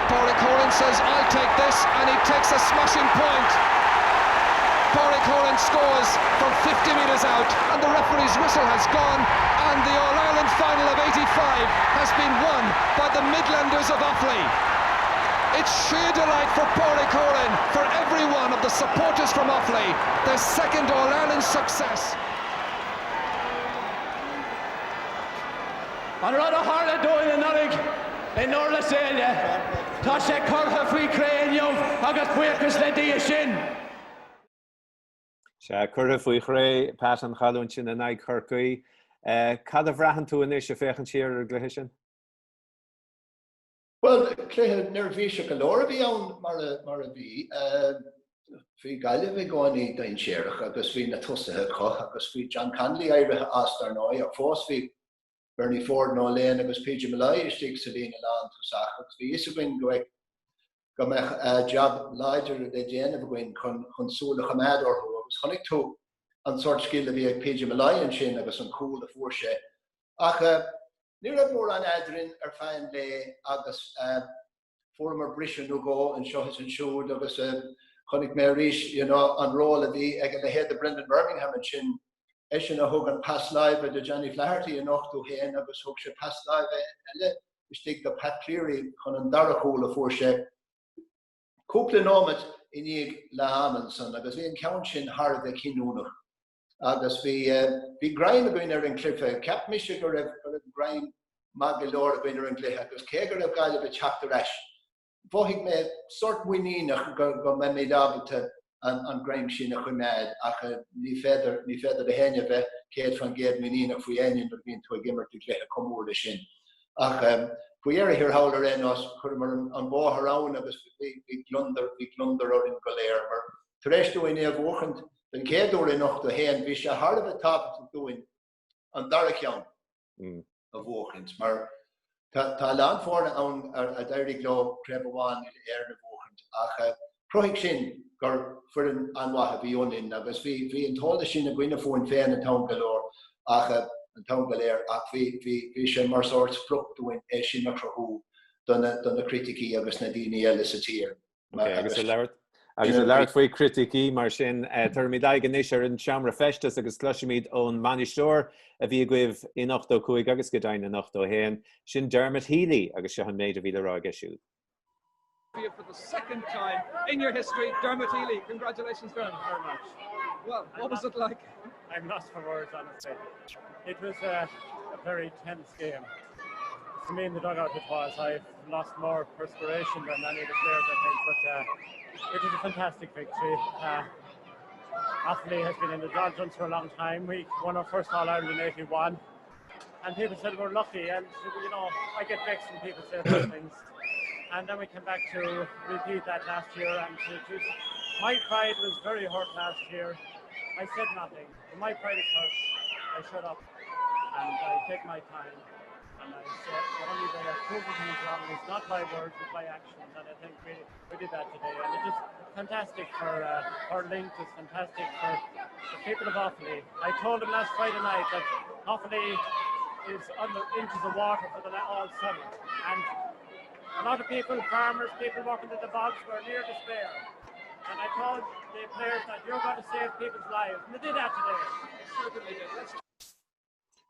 Pádraig Horan says, I'll take this, and he takes a smashing point. Pádraig Horan scores from 50 metres out, and the referee's whistle has gone, and the All-Ireland final of '85 has been won by the Midlanders of Offaly. It's sheer delight for Pádraig Horan, for every one of the supporters from Offaly, their second All-Ireland success. An rud a Harla doing in Norwich, in Norla Celia. Tá sé cortha faoi Crainneomh agus buchas le dia sin. Se curtha faoi chré Pat an chalún sin in ag Corcaí. Cad a bhreathan tú inis a féchan siar ar gluthe sin? Well, Cléthe nervhí go leor a bhí ann mar a bhí. Bhí gaile bhí gáinní daon séireach agus bhí na tosathe choch agus bhí John Connolly éirithe as dar ná ach fós bhí Bernie Ford nó léana agus PJ Malloy istigh sa bhína lán túsach agus bhí is a bhain go meach job leidir de déanamh bhain chun súla chaméad orthú agus chonig tú an sort skill a bhí ag PJ Malloy an sin agus an cool a fuair sé. Ach ní raibh mór an adrin ar féin le agus formar brisin nó go an seochas an siúd agus chonig mé rís an róla bhí ag le héad a Brendan Birmingham an sin Eisiau na hwg an pas live de Johnny Flaherty yn och to hen agus hwg se pas live ele stig the Pat Cleary chun an darachúl a fuair sé. Cúpla nómad inig le Amundsen agus bhí an count sin hard a cinúnach. Agus bhí grain a gine ar an cliffe, cap mise go raibh grain magilór a gine ar an cliffe agus cé go raibh gaile be teachtar eis. Bóigh me sort winínach go me mé dábata an graim sin a chuméid ach ní féidir a héine bheith céad fan géad minínach faoi aon ar bhíonn tú a gimmar tú léthe comúir le sin. Ach faoi ar hir hála rénos chur mar an báthrán agus bhí glundar or in go léir mar tar éis tú in bhchant den céadú in nach do héan bhí sé hard a tappa dúin an dara ceann a bhchant mar tá lean fórna ann a dairí gló creabháin ar na bhchant ach croigh sin gur for an anwatha bhí onin agus bhí an tóla sin a gcuine fóin féin an tán galóir ach an tán galéir ach bhí sé mar sort fruchtúin é sin nach rathú donna criticí agus na daoine eile sa tír. Agus a leir faoi criticí mar sin tar mí daig inis ar an seamra festas agus cluisiimiid ón Manisteoir a bhí goibh in 85 agus go dain in 81 sin Dermot Healy agus se an méid a bhí le rá geisiú. For the second time in your history, Dermot Healy. Congratulations, Dermot. Very much. Well, what was it like? I'm lost for words, honestly. It was a very tense game. For me in the dugout it was. I've lost more perspiration than any of the players, I think, but it was a fantastic victory. Offaly has been in the doldrums for a long time. We won our first All-Ireland in '81, and people said we're lucky, and I get vexed when people say those things. And then we came back to repeat that last year, and my pride was very hurt last year. I said nothing. When my pride is hurt, I shut up and I take my time. And I said, the only way of proving things wrong is not by words but by actions, and I think we did that today. And it is fantastic for Link, it's fantastic for the people of Offaly. I told them last Friday night that Offaly is into the water for all summer. And a lot of people, farmers, people working at the bogs were near despair. And I told the players that you're going to save people's lives. And they did that today.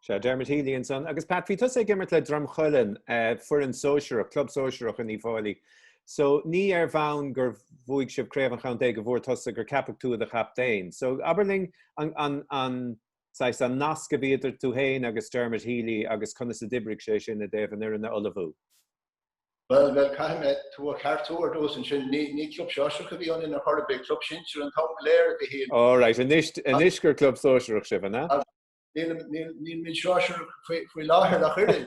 Se Dermot Healy an son. Agus Pat, bhí tusa gimmert le Drumchullen for an sóisiúach, club sóisiúach in Ífáilí. So ní ar bhain gur bhuaigh sibh craobh an chaunté go bhfuair tusa gur capach tú a chaptéin. So Aberling an nasca bhíidir tú hain agus Dermot Healy agus chuna sa dibric sé sin na déobh an ar na olahú. Well, Caime to a cartour those and ní club seach go bhí an ina chuir be club sinir an Tom Blair be hí. All right, an isgur club social sibh na. Níl mid seir faoi láthir nach chuiread.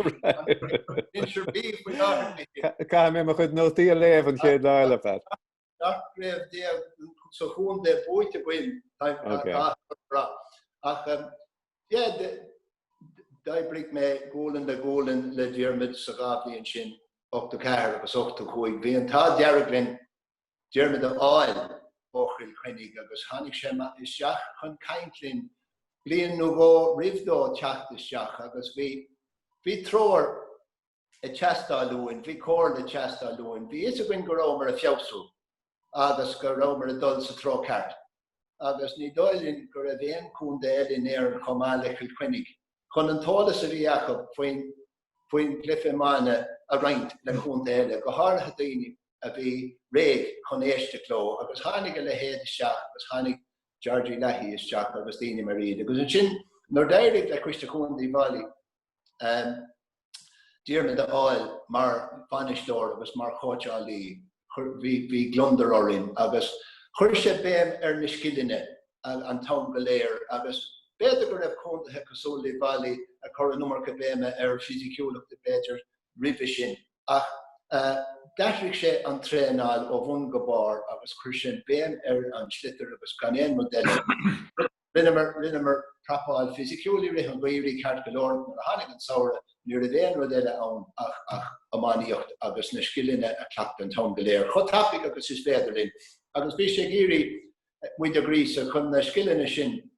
Níl bí faoi láthir. Caime mo chud nótaí a léamh an chéad láile fe. Nach raibh déobh so chuan de bóite buin ach daibrig me gólan le Diarmid sa gáblaíonn sin 8-4 agus 8-5 bhí an tá dearaglainn Diarmid an áil óchrail chuinnig agus tháinig sé isteach chun caintlinn bliain nó bhó ribhdó teach isteach agus bhí tróir a teastáilúin, bhí cóir le teastáilúin, bhí is a gin go raibh mar a fiabhsú agus go raibh mar a dul sa tró ceart. Agus ní dóilinn go raibh éon cún de eilinn ar an chomá le chuil chuinnig. Chun an tálas a bhí acu faoin glyffe máine a roint le chún de eile, go háirithe daoine a bhí réig chun éiste cló, agus tháinig le héad isteach, agus tháinig Georgie Leahy isteach agus daoine mar iad. Agus an sin, nuair d'éirigh le cuiste chún dí bhailí, Diarmid an áil mar banistóir agus mar chóiteálaí, bhí glundar orrin, agus chuir sé béim ar na scileanna an Tom Blair, agus beidir go raibh contathe cosúlaí bhailí a chur an numarcha béime ar fisiciúlaach de beidir ribhe sin. Ach deithrig sé an tréáil ó bhun go bar agus chuir sin béim ar an slitar agus gan éon modelle. Rinnemer trapáil fisiciúlaí rith an ghaoirí ceart go leor mar a tháinig an saoire nuair a bhéon modelle ann ach amáíocht agus na scileanna a cleacht an Tom Blair. Chut tapig agus is féidir linn. Agus bhí sé géirí muid a grís a chun na scileanna sin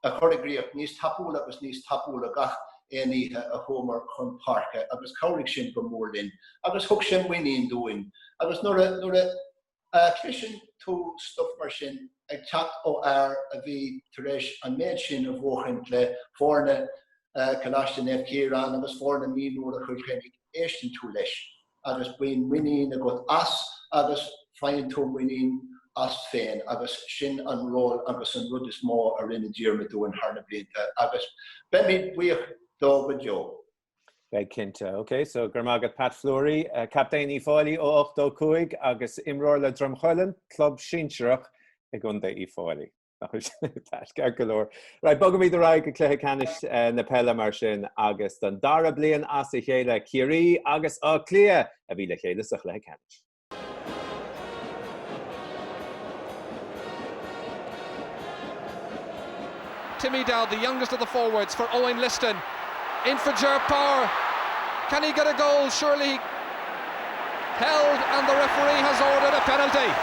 a chorigríocht níos tapúla agus níos tapúla gach éanaithe a chomar chun parcha agus cabhraigh sin go mór linn. Agus thug sin muoíonn dúin. Agus nuair a clisin tú stuff mar sin ag teacht ó air a bhí tar éis an méid sin a bhóchaint le fórna Caláiste Nef Círan agus fórna míúr a chuil chuinnig éistin tú leis. Agus buin muoíonn a go as agus fáin tú muoíonn as féin agus sin an ról agus an rud is mó a rinne Diarmid dúin thar na blianta agus beimid buíoch dó go Joe. Beg cinnte, okay, so gur mágad Pat Fleury, captainní fáilí ó 8-5 agus imreoir le Drumchullen, club Sinsearach ag gunda í fáilí. Right, bogam iad raig go cléthe canis na pelle mar sin agus don dara blian as a chéile Ciarí agus á clia a bhí le chéile sa cléthe canis. Timmy Dowd, the youngest of the forwards for Owen Liston. In for Ger Power. Can he get a goal? Surely held, and the referee has ordered a penalty.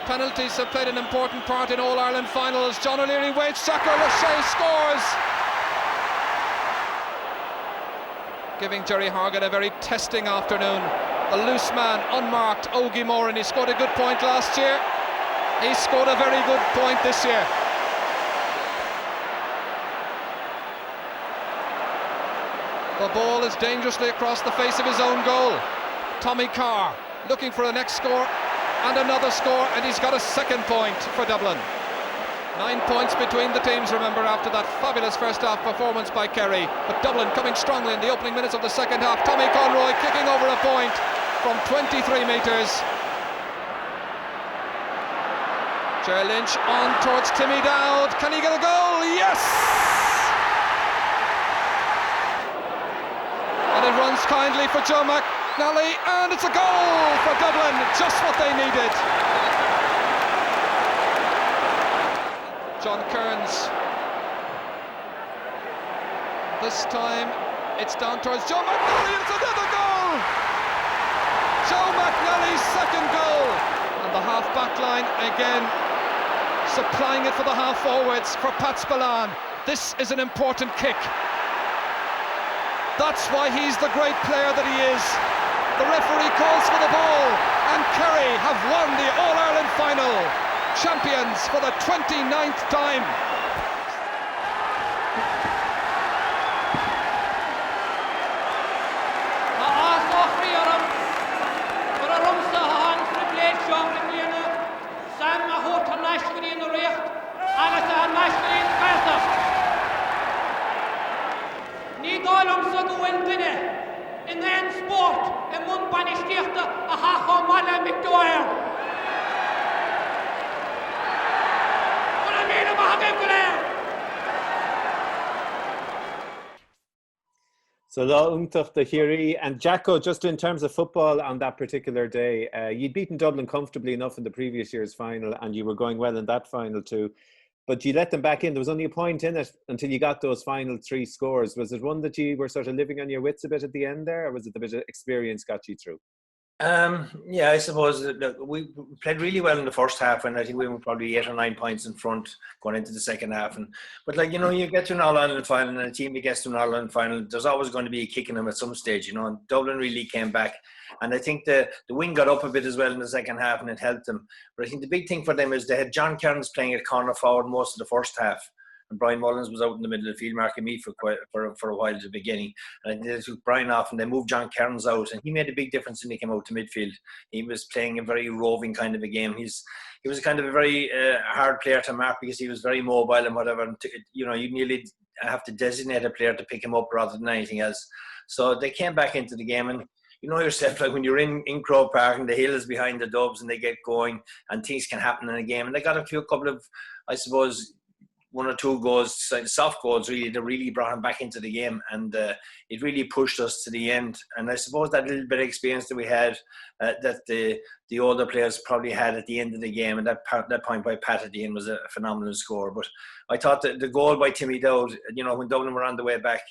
Penalties have played an important part in All-Ireland finals. John O'Leary waits, Sacco Lachey scores. Giving Jerry Hargan a very testing afternoon. The loose man, unmarked, Ogie Moran. He scored a good point last year. He scored a very good point this year. The ball is dangerously across the face of his own goal. Tommy Carr looking for the next score and another score, and he's got a second point for Dublin. 9 points between the teams, remember, after that fabulous first half performance by Kerry. But Dublin coming strongly in the opening minutes of the second half. Tommy Conroy kicking over a point from 23 metres. Ger Lynch on towards Timmy Dowd. Can he get a goal? Yes! And it runs kindly for Joe McNally, and it's a goal for Dublin, just what they needed. John Kearns. This time it's down towards Joe McNally, it's another goal! Joe McNally's second goal. And the half-back line again supplying it for the half-forwards for Pat Spillane. This is an important kick. That's why he's the great player that he is. The referee calls for the ball, and Kerry have won the All-Ireland final. Champions for the 29th time. In the end Fort in mun banistiachta a hacho mala McDwyer. What I mean about him So Umtach the Hiri and Jacko, just in terms of football on that particular day, you'd beaten Dublin comfortably enough in the previous year's final and you were going well in that final too. But you let them back in. There was only a point in it until you got those final 3 scores. Was it one that you were sort of living on your wits a bit at the end there, or was it the bit of experience got you through? Yeah, I suppose we played really well in the first half, and I think we were probably 8 or 9 points in front going into the second half. But you get to an All-Ireland final, and a team that gets to an All-Ireland final, there's always going to be a kick in them at some stage, and Dublin really came back. And I think the wing got up a bit as well in the second half, and it helped them. But I think the big thing for them is they had John Kearns playing at corner forward most of the first half. And Brian Mullins was out in the middle of the field marking me for a while at the beginning. And they took Brian off and they moved John Kearns out. And he made a big difference when he came out to midfield. He was playing a very roving kind of a game. He was kind of a very hard player to mark because he was very mobile and whatever. And you nearly have to designate a player to pick him up rather than anything else. So they came back into the game, and you know yourself, like when you're in Croke Park and the hill is behind the Dubs and they get going and things can happen in a game. And they got a couple of, I suppose, 1 or 2 goals, soft goals really, that really brought him back into the game, and it really pushed us to the end. And I suppose that little bit of experience that we had, that the older players probably had at the end of the game, and that point by Pat at the end was a phenomenal score. But I thought that the goal by Timmy Dowd, when Dublin were on the way back,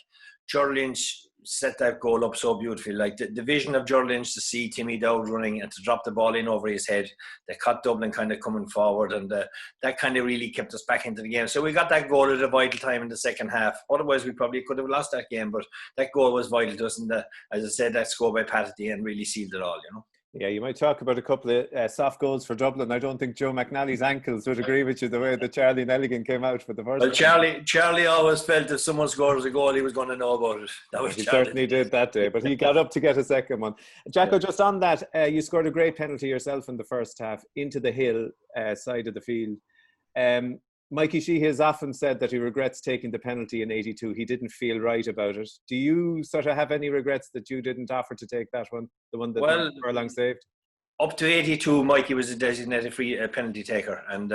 Ger Lynch set that goal up so beautifully. Like the vision of Ger Lynch to see Timmy Dowd running and to drop the ball in over his head, they caught Dublin kind of coming forward, and that kind of really kept us back into the game. So we got that goal at a vital time in the second half. Otherwise we probably could have lost that game, but that goal was vital to us, and as I said, that score by Pat at the end really sealed it all, Yeah, you might talk about a couple of soft goals for Dublin. I don't think Joe McNally's ankles would agree with you the way that Charlie Nelligan came out for the first. Well, Charlie always felt if someone scores a goal, he was going to know about it. He certainly did that day, but he got up to get a second one. Jacko, just on that, you scored a great penalty yourself in the first half into the hill side of the field. Mikey Sheehy has often said that he regrets taking the penalty in 82. He didn't feel right about it. Do you sort of have any regrets that you didn't offer to take that one, the one that Furlong saved? Up to 82, Mikey was a designated free penalty taker, and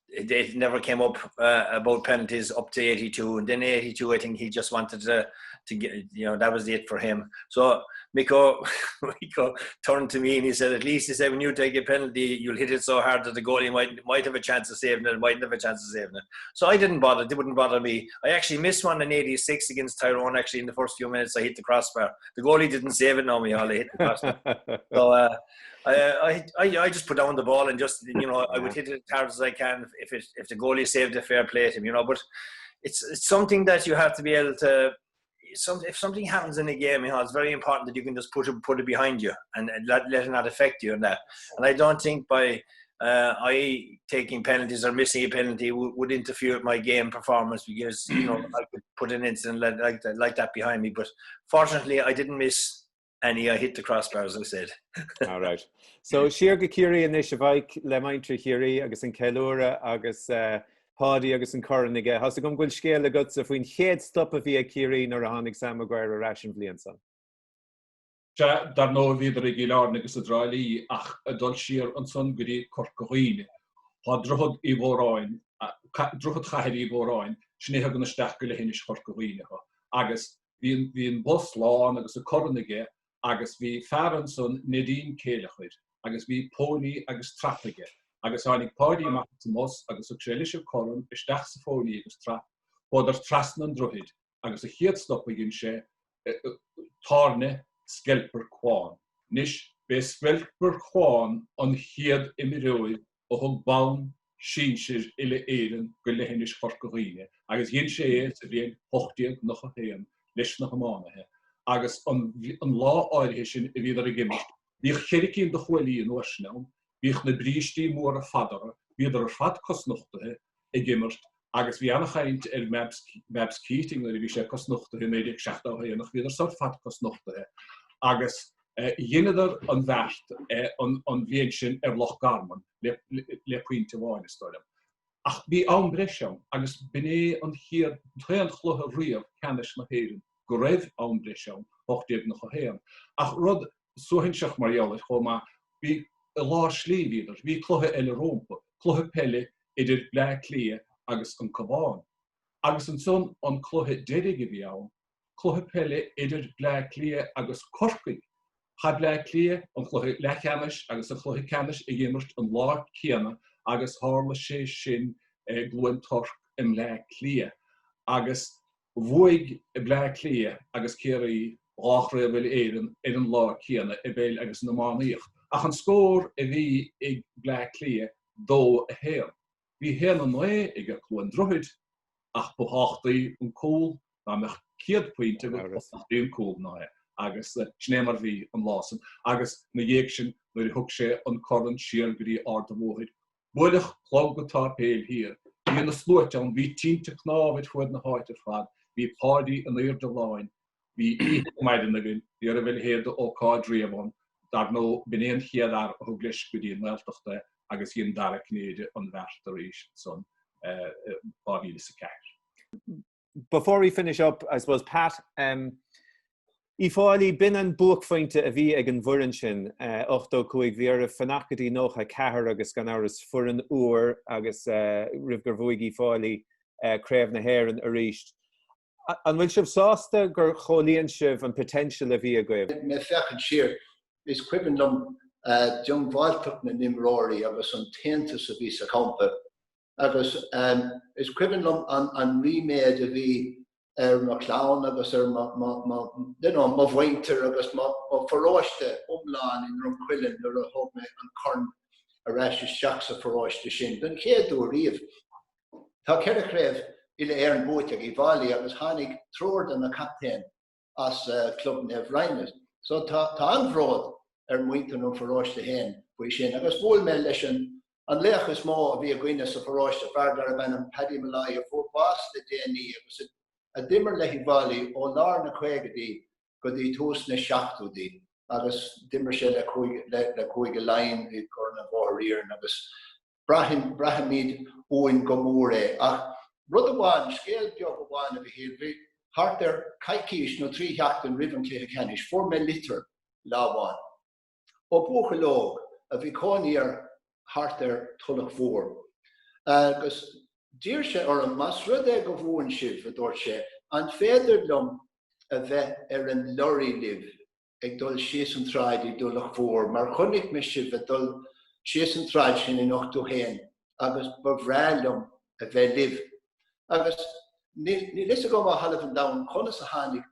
it never came up about penalties up to 82. And then 82, I think he just wanted to get, that was it for him. So Miko turned to me and he said, at least, he said, when you take a penalty, you'll hit it so hard that the goalie might have a chance of saving it and mightn't have a chance of saving it. So I didn't bother. It wouldn't bother me. I actually missed one in 86 against Tyrone. Actually, in the first few minutes, I hit the crossbar. The goalie didn't save it, no, I hit the crossbar. So I just put down the ball and just, I would hit it as hard as I can if the goalie saved a fair play to him, but it's something that you have to be able to, if something happens in a game, it's very important that you can just put it behind you and let it not affect you and that. And I don't think by I taking penalties or missing a penalty would interfere with my game performance, because, I could put an incident like that behind me. But fortunately, I didn't miss any. I hit the crossbar, as I said. All right. So Siar Gakiri in Nishavike, Le Maintre Hiri, agus in Kelura, agus Paddy, agus in Coronige. Has a gum gwil scale a guts if we head stop of via Kiri nor a Hanig Sam Maguire or Ration Vlianson. Dar no vider regular agus a drali ach a dul Siar an son guri Corcoine. Ha drohod I vorain, drohod chaheri vorain, Schneha gonna stachgule hinish Corcoine. Agus vi bus lawn agus a Coronige, agus vi Faranson Nadine Kelechid, agus vi Pony agus Trappige. Agus hánig Paddy Maximus agus Uxelisha Coron is dachsa fóni agus trap, bod trasn an drohid, agus a hiad stop agin sé tarne skelper kwan. Nish be skelper kwan an hiad imiroid o hog baun shinshir ille eilen gulle hinish Corcoine. Agus yin sé se rien hochtiad noch a heim, lish noch a manahe. Agus an lá áirhishin I vidar a gimmer. Bích cherikin de chweli in orsnel. Bích na bristi mór a fadar, vidar a fad kosnochtathe I gimmert, agus vi anna chaint maps keating na vi sé kosnochtathe méidir seachta a nach vidar sort fad kosnochtathe. Agus jinneder an vert an viensin loch garman le puinte bháin stodum. Ach bí an bresam, agus biné an hier dre an chloch a riamh canis na héirin, go raibh an bris an hochtdéag na chohéan. Ach rud sohinseach marall choma bhí a lá slíhíidir, bhí chluthe eile rompa, chluthe pelle idir blá clia agus an cabáin. Agus an son an chluthe déige bhí ann, chluthe pelle idir blá clia agus corcaig. Ha blá clia an chluthe lechanis agus an chluthe canis I dhéimart an lá céanna agus hála sé sin glúin torc im le clia. Agus bhuaig I blá clia agus céirí áchra bhfuil éan an lá céanna I bhéil agus na mánaíoch. Ach an scór I bhí ag blá clia dó a héan. Bhí héan an lé ag a glúin droid ach po háchtaí an cúl na meach céad pointe go an cúl ná agus snémar bhí an lásan. Agus na dhéag sin nuair thug sé an coran siar gurí ard amóid. Buideach chlog go tá péil hir. Bhí na slúit an bhí tínte knábhid chuid na háite fad. Bhí pádaí an éir de láin. Bhí maidan na gin. Bhí ar a bhfuil héad ó cádríomhan. Dar nó bíon chiad ar a thuglis go dtí an bhilteachta agus híon dara cnéide an bheirtaréis son bábhíle sa ceir. Before we finish up, I suppose, Pat, I fáilí bin an buachfointe a bhí ag an bhuirean sin 8 chuig bhí ar a fannachtaí nócha cethir agus gan áras furan uair agus rih gur bhuaig I fáilí craobh na hÉireann a ríist. An bhfuil sibh sásta gur cholíonn sibh an potential a bhí a gaibh. Me fechan siar is cuiban lom John Bhilteach na nimróirí agus an taontas a bhí sa campa. Agus is cuiban lom an riméid a bhí ma clown agus ma bhainter agus ma forráiste omláin in rum cuilen ar a hog me an corn a reis seach sa forráiste sin. Den chéadú riamh. Tá ceir a craibh ile an bóteag I bhailí agus hánig tróir an na captain as club nef Rheiners. So tá an bhród muintean an forráiste hen bhui sin. Agus bhfuil me leis an leach is mó a bhí a gcuine sa forráiste feardar a ben an Paddy Malaya fórbás le déanaí agus a dimmer le hivali ó lár na chuigedaí go dtí tús na seachtúdaí agus dimmer sé le chuige lein I gur na bhóiríon agus brahimid óin gomóre ach rud amháin scéal beag amháin a bhí hir hart caiiciis nó trí heachtain rivan cléthe cenis 4 milliliter láháin. Ó buchalóg a bhí cóníar hart tulach fór. Agus Dír sé ar an mas rud go bhúin sibh a dúirt sé an féidir lom a bheith ar an lorí libh ag dul sios an tráid I dulach fór, mar chunig me sibh a dul sios an tráid sin in 8 héin agus ba bhrealum a bheith libh. Agus ní lisa go má halamh an dam chuna sa hánig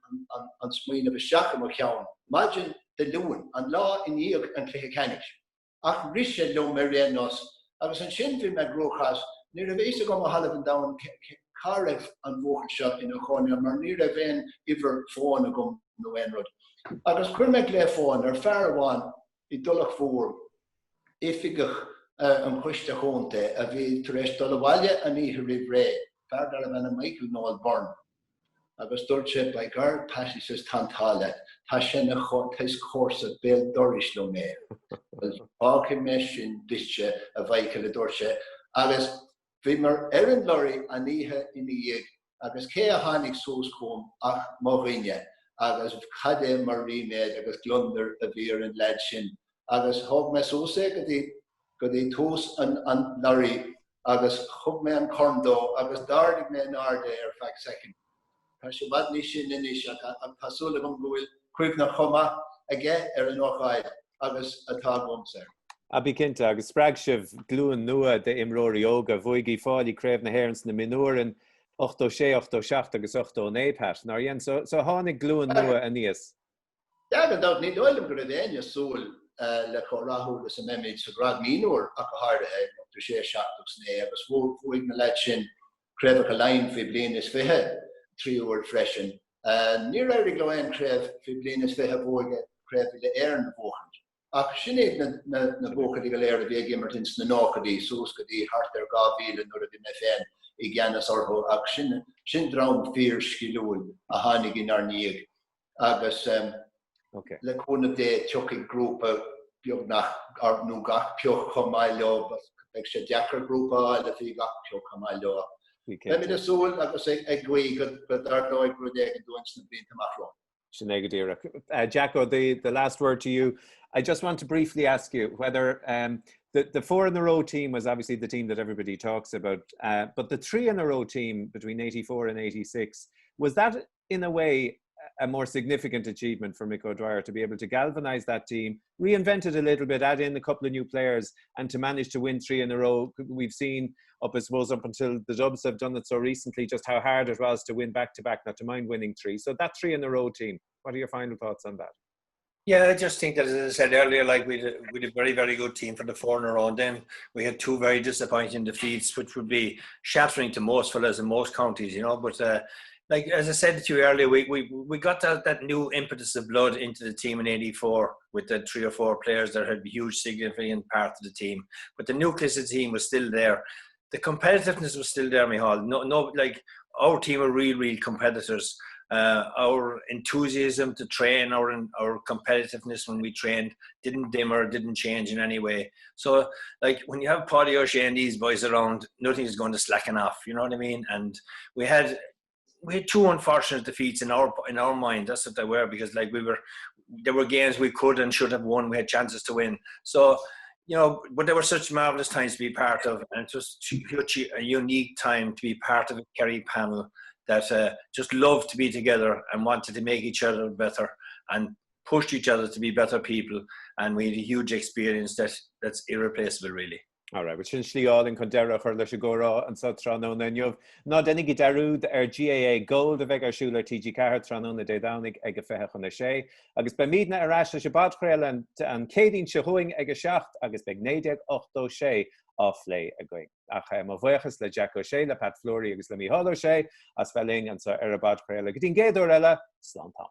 an smaoine bh seacha mo cheann. Maidin de luúin an lá in íag an cléthe cenis. Ach ris sé lom ar réanos agus an sin bhí me gróchas Ní a bhéise go halamh an dam caribh an bhóchail seo in a cháine mar ní a bhéin iver fáin a gom nó éonrod. Agus chuir me le fáin ar fear amháin I dulach fór éifigach an chuiste chónta a bhí tar éis dul bhaile a ní rih ré feardar a bheith Michael Noel Byrne. Agus dúirt sé ba gar Patty says tantáile tá sin a chóis chósa béal doris lo mé. Ácha me sin duiste a bhaicil a dúirt sé agus bhí mar an lorí a níthe ina dhéag agus cé a tháinig sós com ach má bhaine agus cadé mar riméid agus glundar a bhí ar an leid sin. Agus thug me sósa go dtí tús an lorí agus thug me an corndó agus dardig me an arda ar feadh second. Tá sé bad ní sin inis ach tásúla go bhfuil cuimh na chuma aige ar an ócháid agus atá gomsa. Abi cinnte agus spreag sibh glúin nua de imróí óga bhuaigí fáilí craobh na hÉireann na minúrin 8-6, 8-7 agus 8-9 pat. Nar dhéan so tháinig glúin nua a níos. Ja, go dát ní dóilm go bhéine súil le choráthúla sa méid sa grad míúir a go háirithe tú sé 7 agus bhuaig na leid sin craobh a lein fé blian is fithe 3 uair freisin. Ní raibh go léin craobh fé blian is fithe bhuaige craobh le éar na bhuachan. Ach sinnéad na bóchadaí go léir a bhí immertins na náchadaí, súscadaí, hart ar gábhíle nuair a bhí me féin I gceannas orthu ach sin drám fíor sciúil a tháinig in ar níag. Agus le cúna dé teochaigh grúpa beag nach nó gach peoch chumá leo, ag sé deachar grúpa le bhí gach peoch chumá leo. Let me just soul agus ag gui go dar no ag grudeg and doing some being tomorrow. Jacko, the last word to you. I just want to briefly ask you whether the 4 in a row team was obviously the team that everybody talks about, but the 3 in a row team between 84 and 86, was that in a way a more significant achievement for Mick O'Dwyer to be able to galvanise that team, reinvent it a little bit, add in a couple of new players, and to manage to win 3 in a row? We've seen up until the Dubs have done it so recently, just how hard it was to win back-to-back, not to mind winning 3. So that 3 in a row team, what are your final thoughts on that? Yeah, I just think that, as I said earlier, like we had a very, very good team for the 4 in a row, and then we had 2 very disappointing defeats, which would be shattering to most fellas in most counties, you know. But like as I said to you earlier, we got that new impetus of blood into the team in '84 with the 3 or 4 players that had a huge significant part of the team. But the nucleus of the team was still there. The competitiveness was still there, Micheál. No, like our team are real competitors. Our enthusiasm to train, our competitiveness when we trained didn't dimmer, didn't change in any way. So, like when you have Paddy O'Shea and these boys around, nothing is going to slacken off. You know what I mean? And we had 2 unfortunate defeats in our mind. That's what they were, because like there were games we could and should have won. We had chances to win. So, you know, but there were such marvellous times to be part of, and it was such a unique time to be part of a Kerry panel that just loved to be together and wanted to make each other better and pushed each other to be better people. And we had a huge experience that's irreplaceable, really. All right, which is all in Condera for the Shigora and so Tranon. And you've not any Gidarud or GAA gold of Egger Schuler TG Carr Tranon the Downig Egger Fehach on the Shay. Agus Bemidna Arash Shabat Krell and Kadin Shahoing Egger Shacht Agus Begnadeg Ochto Shay off lay a going. Ach Mavoyas le Jack O'Shea, le Pat Flory, Agus le Micheál O'Shea, as Felling and so Erabad Krell. Gedin Gedorella, Slantan.